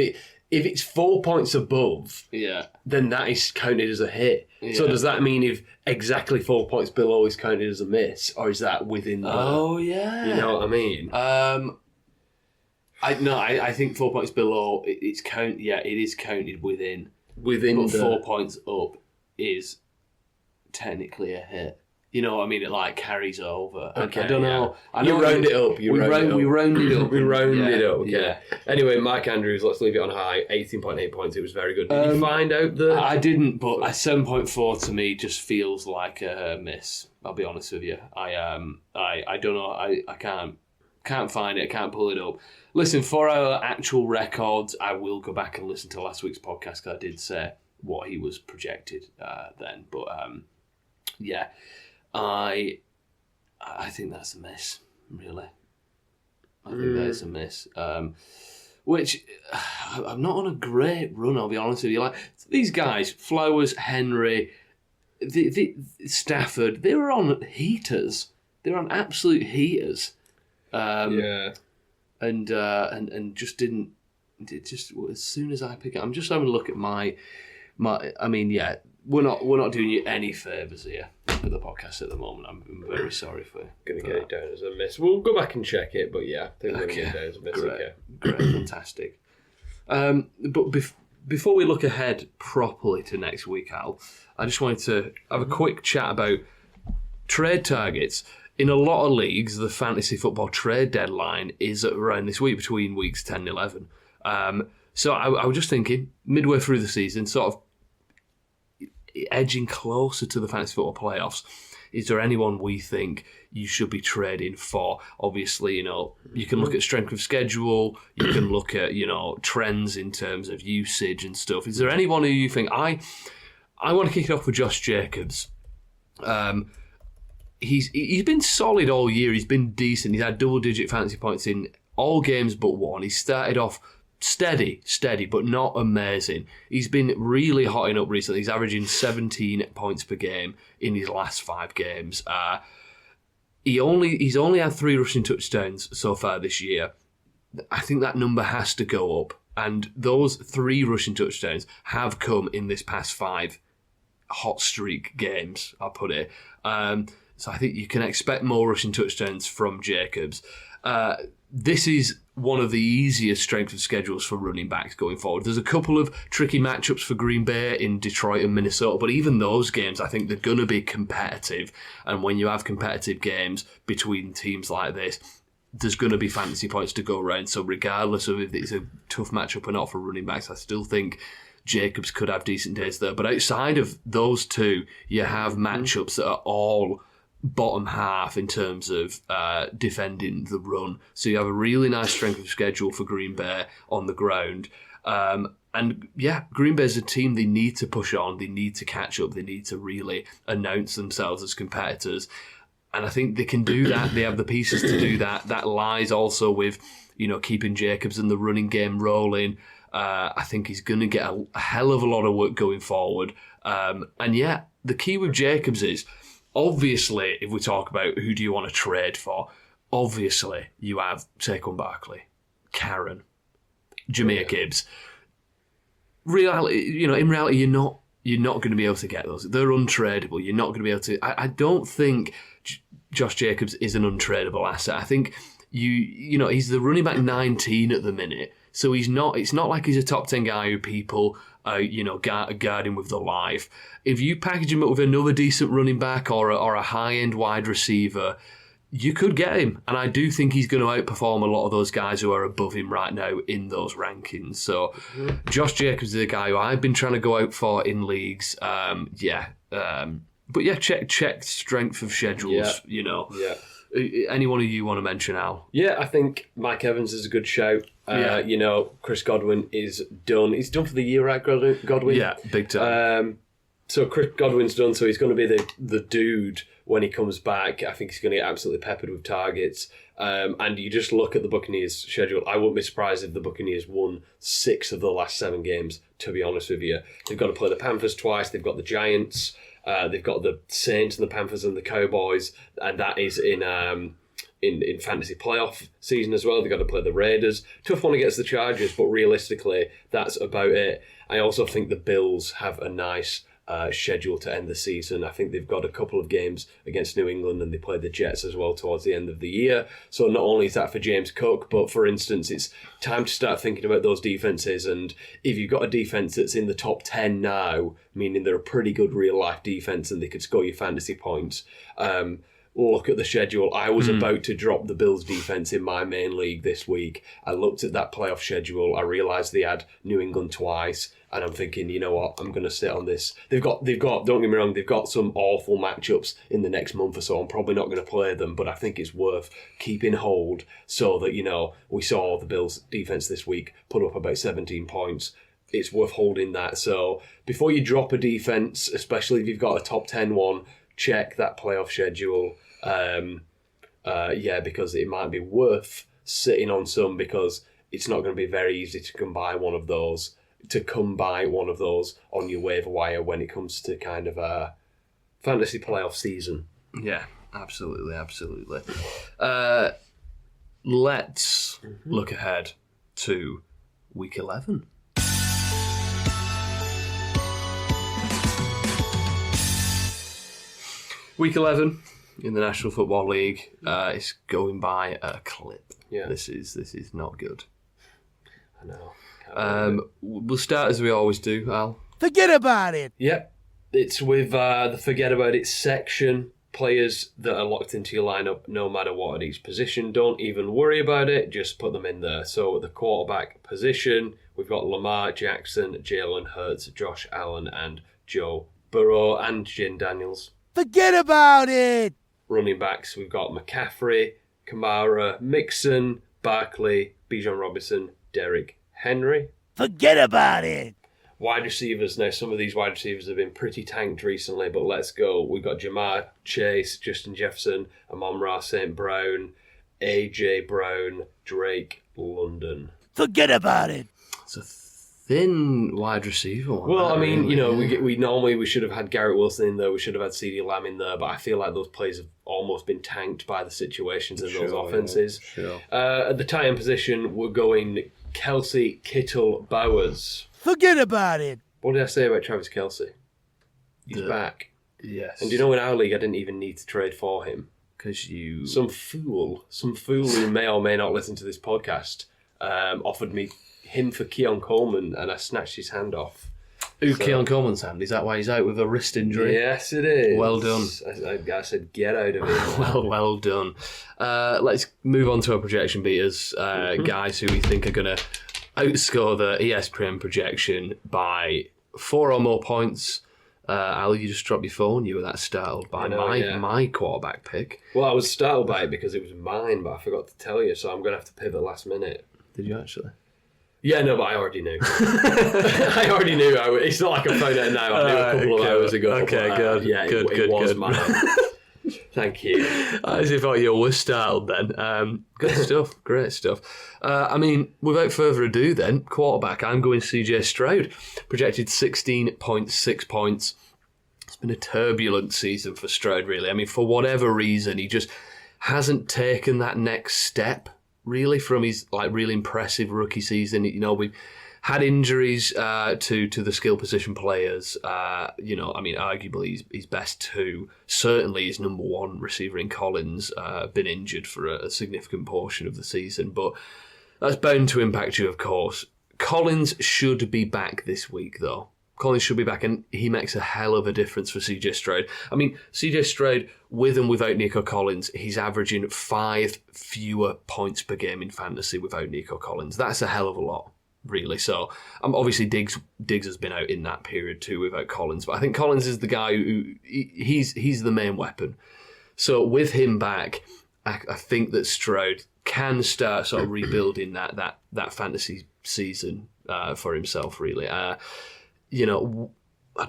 if it's 4 points above, Yeah. then that is counted as a hit. Yeah. So does that mean if exactly 4 points below is counted as a miss, or is that within the... Oh, yeah. You know what I mean? I think 4 points below, it is counted within. Within But the... 4 points up is technically a hit. You know what I mean? It like carries over. Okay, I don't know. I You know round it up. We round it up. We round it up. Okay. Yeah. Anyway, Mike Andrews, let's leave it on high. 18.8 points. It was very good. Did you find out the... I didn't, but a 7.4 to me just feels like a miss. I'll be honest with you. I don't know. I can't find it. I can't pull it up. Listen, for our actual records, I will go back and listen to last week's podcast because I did say what he was projected then. But yeah, I think that's a miss. Really, I think that is a miss. Which I'm not on a great run. I'll be honest with you. Like these guys, Flowers, Henry, the Stafford, they were on heaters. They were on absolute heaters. And just didn't. It just as soon as I pick it, I'm just having a look at my. I mean, yeah, we're not doing you any favours here with the podcast at the moment. I'm very sorry for Going to get it down as a miss. We'll go back and check it, but yeah, I think we're going to get it down as a miss. Great, fantastic. But before we look ahead properly to next week, Al, I just wanted to have a quick chat about trade targets. In a lot of leagues, the fantasy football trade deadline is around this week, between weeks 10 and 11. So I was just thinking, midway through the season, sort of edging closer to the fantasy football playoffs, is there anyone we think you should be trading for? Obviously, you can look at strength of schedule, you can look at, trends in terms of usage and stuff. Is there anyone who you think, I want to kick it off with Josh Jacobs. He's been solid all year. He's been decent. He's had double-digit fantasy points in all games but one. He started off steady, but not amazing. He's been really hotting up recently. He's averaging 17 points per game in his last 5 games. He's only had 3 rushing touchdowns so far this year. I think that number has to go up. And those 3 rushing touchdowns have come in this past 5 hot streak games, I'll put it. So I think you can expect more rushing touchdowns from Jacobs. This is one of the easiest strength of schedules for running backs going forward. There's a couple of tricky matchups for Green Bay in Detroit and Minnesota, but even those games, I think they're going to be competitive. And when you have competitive games between teams like this, there's going to be fantasy points to go around. So regardless of if it's a tough matchup or not for running backs, I still think Jacobs could have decent days there. But outside of those two, you have matchups that are all bottom half in terms of defending the run. So you have a really nice strength of schedule for Green Bay on the ground. And yeah, Green Bay's a team they need to push on, they need to catch up, they need to really announce themselves as competitors. And I think they can do that. They have the pieces to do that. That lies also with, keeping Jacobs and the running game rolling. I think he's going to get a hell of a lot of work going forward. And yeah, the key with Jacobs is, obviously, if we talk about who do you want to trade for, obviously you have Saquon Barkley, Karen, Jahmyr Gibbs. In reality, you're not going to be able to get those. They're untradeable. You're not going to be able to. I don't think Josh Jacobs is an untradeable asset. I think he's the running back 19 at the minute, so he's not. It's not like he's a top 10 guy who people guard him with the life. If you package him up with another decent running back or a high-end wide receiver, you could get him. And I do think he's going to outperform a lot of those guys who are above him right now in those rankings. So Josh Jacobs is the guy who I've been trying to go out for in leagues. But yeah, check strength of schedules, Yeah. Anyone who you want to mention, Al? Yeah, I think Mike Evans is a good shout. Chris Godwin is done. He's done for the year, right, Godwin? Yeah, big time. So Chris Godwin's done, so he's going to be the dude when he comes back. I think he's going to get absolutely peppered with targets. And you just look at the Buccaneers' schedule. I wouldn't be surprised if the Buccaneers won 6 of the last 7 games, to be honest with you. They've got to play the Panthers twice. They've got the Giants. They've got the Saints and the Panthers and the Cowboys. And that is in in fantasy playoff season as well. They've got to play the Raiders. Tough one against the Chargers, but realistically, that's about it. I also think the Bills have a nice schedule to end the season. I think they've got a couple of games against New England, and they play the Jets as well towards the end of the year. So not only is that for James Cook, but for instance, it's time to start thinking about those defenses. And if you've got a defense that's in the top 10 now, meaning they're a pretty good real life defense and they could score you fantasy points, look at the schedule. I was about to drop the Bills defense in my main league this week. I looked at that playoff schedule. I realised they had New England twice. And I'm thinking, you know what, I'm going to sit on this. They've got. Don't get me wrong, they've got some awful matchups in the next month or so. I'm probably not going to play them, but I think it's worth keeping hold so that, you know, we saw the Bills defense this week put up about 17 points. It's worth holding that. So before you drop a defense, especially if you've got a top 10 one, check that playoff schedule. Because it might be worth sitting on some, because it's not going to be very easy to come by one of those on your waiver wire when it comes to kind of a fantasy playoff season. Yeah, absolutely. Let's look ahead to week 11. Week 11 in the National Football League is going by a clip. Yeah. This is not good. I know. We'll start as we always do, Al. Forget about it. Yep. It's with the Forget About It section. Players that are locked into your lineup no matter what at each position. Don't even worry about it. Just put them in there. So at the quarterback position, we've got Lamar Jackson, Jalen Hurts, Josh Allen, and Joe Burrow, and Jane Daniels. Forget about it. Running backs, we've got McCaffrey, Kamara, Mixon, Barkley, Bijan Robinson, Derrick Henry. Forget about it. Wide receivers. Now, some of these wide receivers have been pretty tanked recently, but let's go. We've got Jamar Chase, Justin Jefferson, Amon-Ra St. Brown, A.J. Brown, Drake London. Forget about it. It's a thin wide receiver one. Well, I mean, you know, we should have had Garrett Wilson in there. We should have had CeeDee Lamb in there, but I feel like those plays have almost been tanked by the situations in those offenses. Yeah, sure. At the tight end position, we're going Kelsey, Kittle, Bowers. Forget about it. What did I say about Travis Kelsey? He's back. Yes. And do you know in our league I didn't even need to trade for him? Because you... Some fool who may or may not listen to this podcast offered me him for Keon Coleman, and I snatched his hand off. Keon Coleman's hand? Is that why he's out with a wrist injury? Yes, it is. Well done. I said, get out of it. well done. Let's move on to our projection beaters. Guys who we think are going to outscore the ESPN projection by 4 or more points. Al, you just dropped your phone. You were that startled by my quarterback pick. Well, I was startled by it because it was mine, but I forgot to tell you, so I'm going to have to pivot last minute. Did you actually? Yeah, no, but I already knew. I already knew. It's not like I found out now. I knew a couple of hours ago. Okay, good. Yeah, good, it was mine. Thank you. As if you were startled then. Good stuff. Great stuff. I mean, without further ado then, quarterback, I'm going CJ Stroud. Projected 16.6 points. It's been a turbulent season for Stroud, really. I mean, for whatever reason, he just hasn't taken that next step, really, from his really impressive rookie season. You know, we've had injuries to the skill position players. Arguably his best two, certainly his number one receiver in Collins, been injured for a significant portion of the season. But that's bound to impact you, of course. Collins should be back this week, though. Collins should be back, and he makes a hell of a difference for CJ Stroud. I mean, CJ Stroud, with and without Nico Collins, he's averaging 5 fewer points per game in fantasy without Nico Collins. That's a hell of a lot, really. So, obviously, Diggs has been out in that period too without Collins, but I think Collins is the guy who he's the main weapon. So, with him back, I think that Stroud can start sort of rebuilding that fantasy season for himself, really. I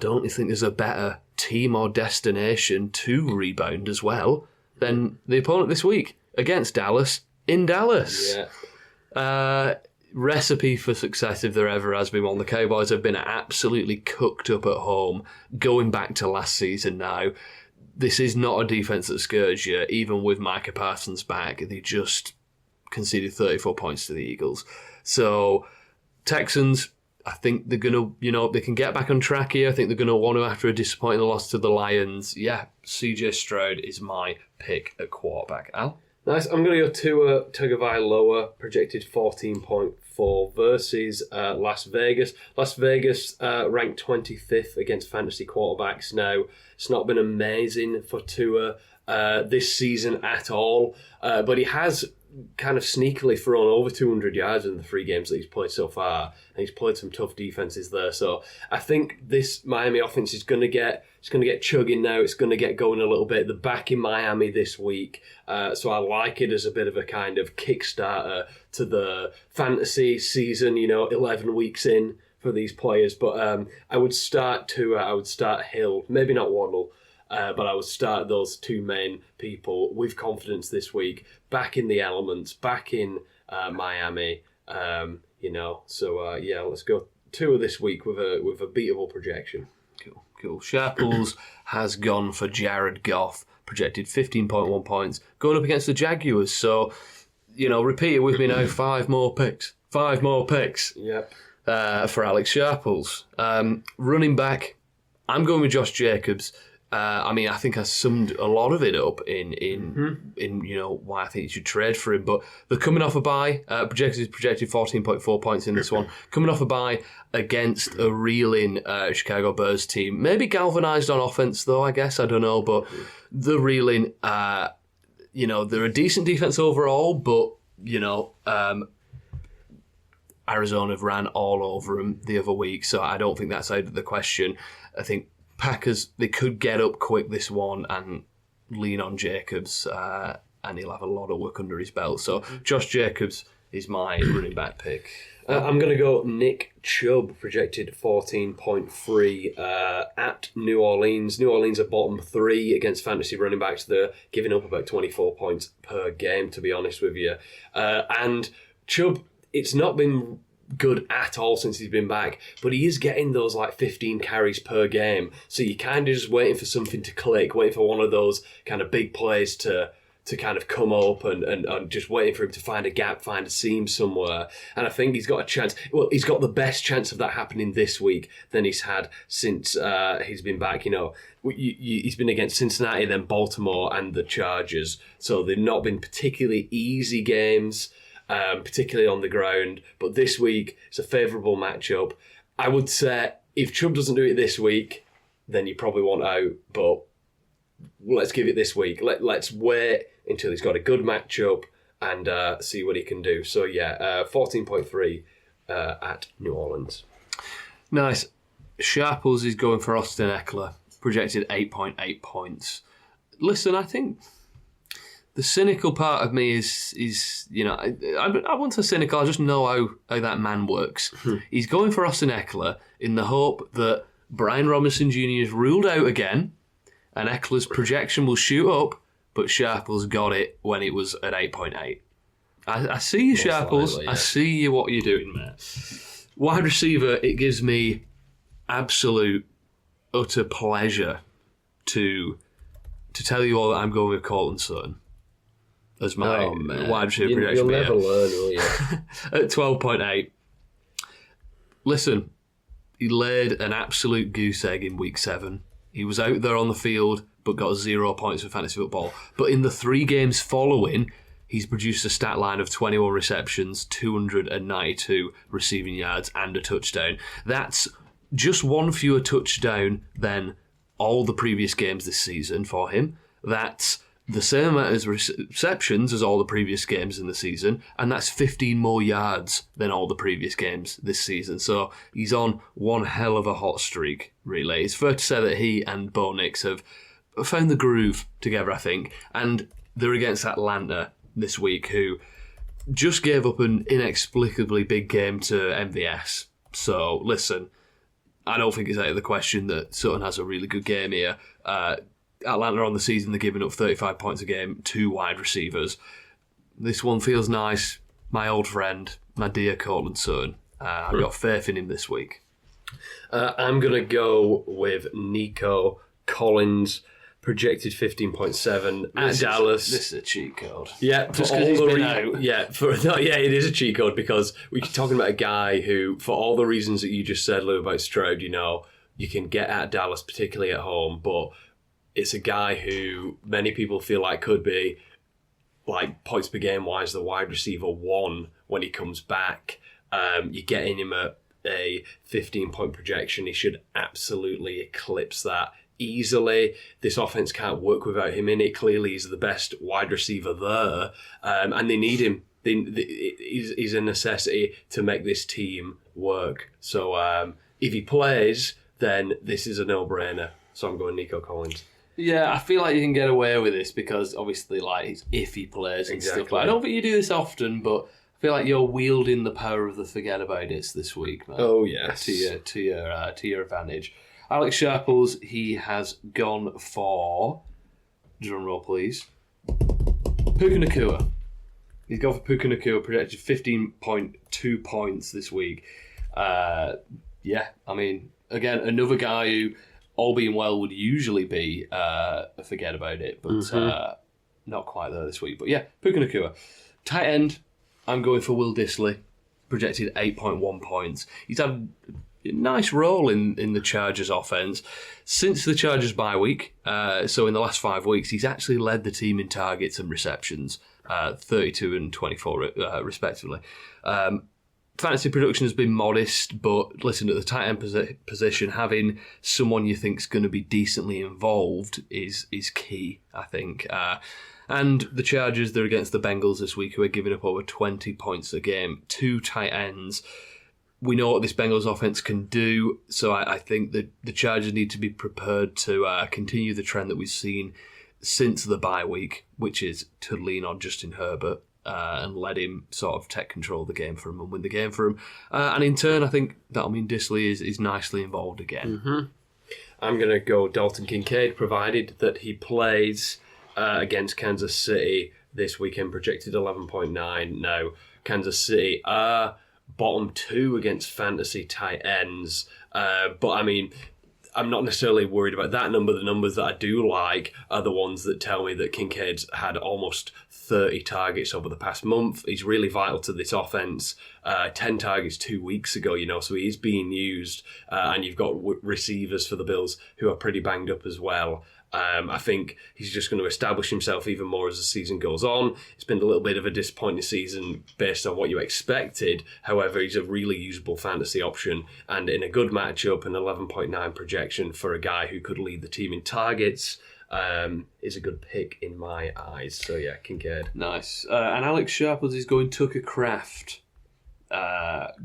don't think there's a better team or destination to rebound as well than the opponent this week against Dallas in Dallas. Yeah. Recipe for success if there ever has been one. The Cowboys have been absolutely cooked up at home, going back to last season now. this is not a defence that scares you. Even with Micah Parsons back, they just conceded 34 points to the Eagles. So Texans, I think they're going to, they can get back on track here. I think they're going to want to after a disappointing loss to the Lions. Yeah, CJ Stroud is my pick at quarterback. Al? Nice. I'm going to go Tua Tagovailoa, projected 14.4 versus Las Vegas. Las Vegas ranked 25th against fantasy quarterbacks. Now, it's not been amazing for Tua this season at all, but he has kind of sneakily thrown over 200 yards in the 3 games that he's played so far, and he's played some tough defenses there. So I think this Miami offense is going to get chugging now. It's going to get going a little bit. They're back in Miami this week, so I like it as a bit of a kind of kickstarter to the fantasy season. 11 weeks in for these players, but I would start Tua. I would start Hill, maybe not Waddle. But I would start those 2 main people with confidence this week, back in the elements, back in Miami. So let's go 2 this week with a beatable projection. Cool. Sharples has gone for Jared Goff, projected 15.1 points, going up against the Jaguars. So, repeat it with me now. 5 more picks. 5 more picks. Yep. For Alex Sharples. Running back, I'm going with Josh Jacobs. I think I summed a lot of it up in why I think you should trade for him. But they're coming off a bye. Projected 14.4 points in this one. Coming off a bye against a reeling Chicago Bears team. Maybe galvanised on offense, though, I guess. I don't know. But the reeling, they're a decent defense overall. But, Arizona have ran all over them the other week. So I don't think that's out of the question. I think Packers, they could get up quick this one and lean on Jacobs, and he'll have a lot of work under his belt. So Josh Jacobs is my running back pick. I'm going to go Nick Chubb, projected 14.3 at New Orleans. New Orleans are bottom 3 against fantasy running backs. They're giving up about 24 points per game, to be honest with you. And Chubb, it's not been good at all since he's been back, but he is getting those 15 carries per game. So you're kind of just waiting for something to click, waiting for one of those kind of big plays to kind of come up and just waiting for him to find a gap, find a seam somewhere. And I think he's got a chance. Well, he's got the best chance of that happening this week than he's had since he's been back. He's been against Cincinnati, then Baltimore and the Chargers. So they've not been particularly easy games. Particularly on the ground, but this week it's a favourable matchup. I would say if Chubb doesn't do it this week, then you probably want out, but let's give it this week. Let's wait until he's got a good matchup and see what he can do. So 14.3 at New Orleans. Nice. Sharples is going for Austin Eckler, projected 8.8 points. Listen, I think the cynical part of me is I won't say cynical, I just know how that man works. He's going for Austin Eckler in the hope that Brian Robinson Jr. is ruled out again and Eckler's projection will shoot up, but Sharples got it when it was at 8.8. I see you, Sharples. Likely, yeah. I see you, what you're doing, mate. Wide receiver, it gives me absolute, utter pleasure to tell you all that I'm going with Colton Sutton as my wide receiver projection. You'll never learn, will you? At 12.8. Listen, he laid an absolute goose egg in week 7. He was out there on the field, but got 0 points for fantasy football. But in the 3 games following, he's produced a stat line of 21 receptions, 292 receiving yards, and a touchdown. That's just 1 fewer touchdown than all the previous games this season for him. That's the same amount of receptions as all the previous games in the season, and that's 15 more yards than all the previous games this season. So he's on one hell of a hot streak, really. It's fair to say that he and Bo Nix have found the groove together, I think, and they're against Atlanta this week, who just gave up an inexplicably big game to MVS. So, listen, I don't think it's out of the question that Sutton has a really good game here. Atlanta on the season, they're giving up 35 points a game, 2 wide receivers. This one feels nice. My old friend, my dear Cortland Sutton. I've got faith in him this week. I'm going to go with Nico Collins, projected 15.7 at Dallas. This is a cheat code. Yeah, Just because he's been out. It is a cheat code because we're talking about a guy who, for all the reasons that you just said, Lou, about Stroud, you can get at Dallas, particularly at home, but it's a guy who many people feel like could be, like, points per game wise, the wide receiver 1 when he comes back. You're getting him a 15-point projection. He should absolutely eclipse that easily. This offense can't work without him in it. Clearly, he's the best wide receiver there, and they need him. He's a necessity to make this team work. So if he plays, then this is a no-brainer. So I'm going Nico Collins. Yeah, I feel like you can get away with this because obviously, like, it's if he plays and stuff. Like, I don't think you do this often, but I feel like you're wielding the power of the Fuggedaboutit this week, man. Oh yes, to your advantage. Alex Sharples, he has gone for, drum roll please, Puka Nacua. He's gone for Puka Nacua, projected 15.2 points this week. Yeah, I mean, again, another guy who, all being well, would usually be forget about it, but not quite there this week. But yeah, Puka Nacua. Tight end, I'm going for Will Dissly, projected 8.1 points. He's had a nice role in the Chargers offense since the Chargers bye week. So in the last 5 weeks, he's actually led the team in targets and receptions, 32 and 24 respectively. Fantasy production has been modest, but listen, at the tight end position, having someone you think is going to be decently involved is key, I think. And the Chargers, they're against the Bengals this week, who are giving up over 20 points a game. 2 tight ends. We know what this Bengals offense can do, so I think that the Chargers need to be prepared to continue the trend that we've seen since the bye week, which is to lean on Justin Herbert and let him sort of take control of the game for him and win the game for him. And in turn, I think that'll mean Dissly is nicely involved again. Mm-hmm. I'm going to go Dalton Kincaid, provided that he plays against Kansas City this weekend, projected 11.9. Now, Kansas City are bottom 2 against fantasy tight ends. But, I mean, I'm not necessarily worried about that number. The numbers that I do like are the ones that tell me that Kincaid's had almost 30 targets over the past month. He's really vital to this offense. 10 targets 2 weeks ago, so he is being used. And you've got receivers for the Bills who are pretty banged up as well. I think he's just going to establish himself even more as the season goes on. It's been a little bit of a disappointing season based on what you expected. However, he's a really usable fantasy option, and in a good matchup, an 11.9 projection for a guy who could lead the team in targets is a good pick in my eyes. So yeah, Kincaid. Nice. And Alex Sharples is going Tucker Kraft,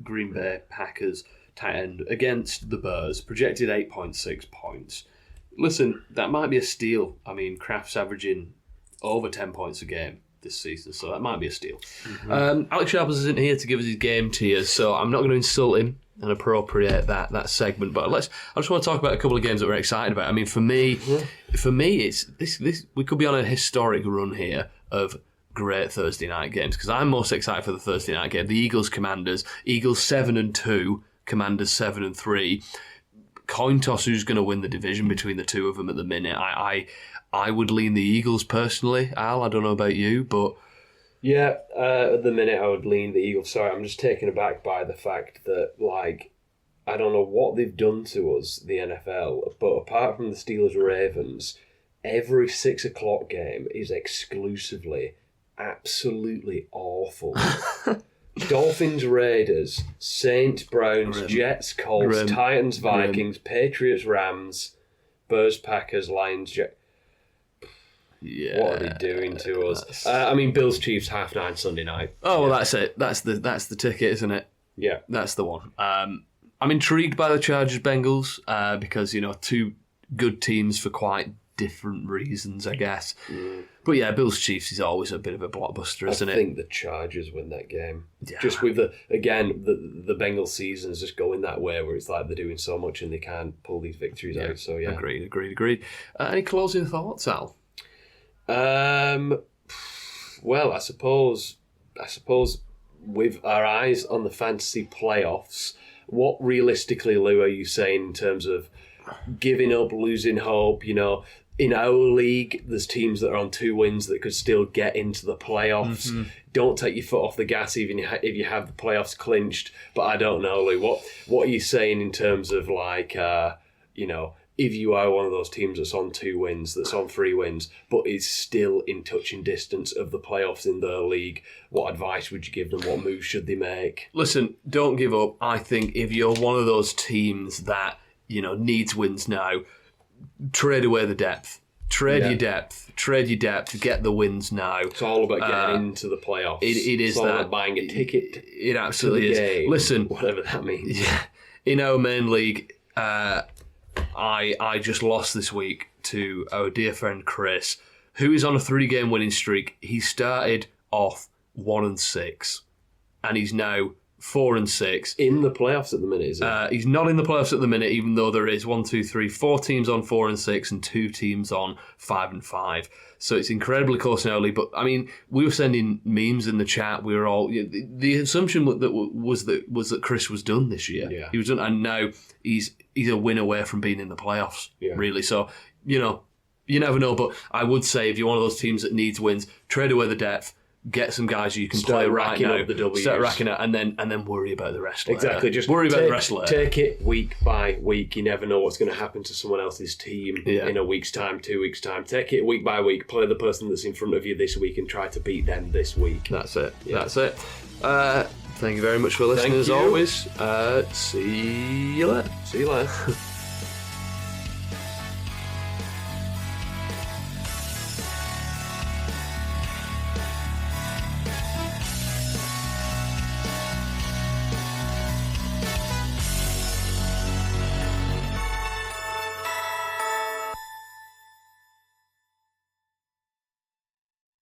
Green Bay Packers tight end, against the Bears, projected 8.6 points. Listen, that might be a steal. I mean, Kraft's averaging over 10 points a game this season, so that might be a steal. Mm-hmm. Alex Sharples isn't here to give us his game tiers, so I'm not going to insult him and appropriate that segment. But I just want to talk about a couple of games that we're excited about. I mean, for me, it's this. We could be on a historic run here of great Thursday night games because I'm most excited for the Thursday night game. The Eagles Commanders. Eagles 7-2, Commanders 7-3. Coin toss who's going to win the division between the two of them at the minute. I would lean the Eagles personally. Al, I don't know about you, but yeah, at the minute I would lean the Eagles. Sorry, I'm just taken aback by the fact that, like, I don't know what they've done to us, the NFL, but apart from the Steelers-Ravens, every 6 o'clock game is exclusively absolutely awful. Dolphins, Raiders, Saints, Browns, Jets, Colts, Titans, Vikings, Patriots, Rams, Bears, Packers, Lions, Yeah. What are they doing to us? I mean, Bills, Chiefs, 9:30 Sunday night. Oh, well, that's it. That's the ticket, isn't it? Yeah. That's the one. I'm intrigued by the Chargers Bengals because, two good teams for quite different reasons, I guess. Mm. But yeah, Bills Chiefs is always a bit of a blockbuster, isn't it? I think the Chargers win that game. Yeah. Just with the Bengals season's just going that way where it's like they're doing so much and they can't pull these victories out. So yeah. Agreed. Any closing thoughts, Al? Well, I suppose with our eyes on the fantasy playoffs, what realistically, Lou, are you saying in terms of giving up, losing hope? in our league, there's teams that are on 2 wins that could still get into the playoffs. Mm-hmm. Don't take your foot off the gas even if you have the playoffs clinched. But I don't know, Lee. What are you saying in terms of like, if you are one of those teams that's on 2 wins, that's on 3 wins, but is still in touching distance of the playoffs in their league, what advice would you give them? What moves should they make? Listen, don't give up. I think if you're one of those teams that, needs wins now, trade away the depth. Trade your depth, get the wins now. It's all about getting into the playoffs. It is it's all that. about buying a ticket. It absolutely to the is. game, Listen, whatever that means. Yeah, in our main league, I just lost this week to our dear friend Chris, who is on a 3-game winning streak. He started off 1-6, and he's now 4-6. In the playoffs at the minute, is it? He's not in the playoffs at the minute, even though there is 4 teams on 4-6 and 2 teams on 5-5. So it's incredibly close in early. But I mean, we were sending memes in the chat. We were all the assumption was that Chris was done this year. Yeah. He was done, and now he's a win away from being in the playoffs. Yeah. Really. So you never know. But I would say if you're one of those teams that needs wins, trade away the depth. Get some guys who you can Start play right racking now. up the W's. Start racking it, and then worry about the rest. Exactly. Later. Just worry about the rest later. Take it week by week. You never know what's going to happen to someone else's team in a week's time, 2 weeks' time. Take it week by week. Play the person that's in front of you this week and try to beat them this week. That's it. Yeah. That's it. Thank you very much for listening. Thank as you. always. See you later. See you later.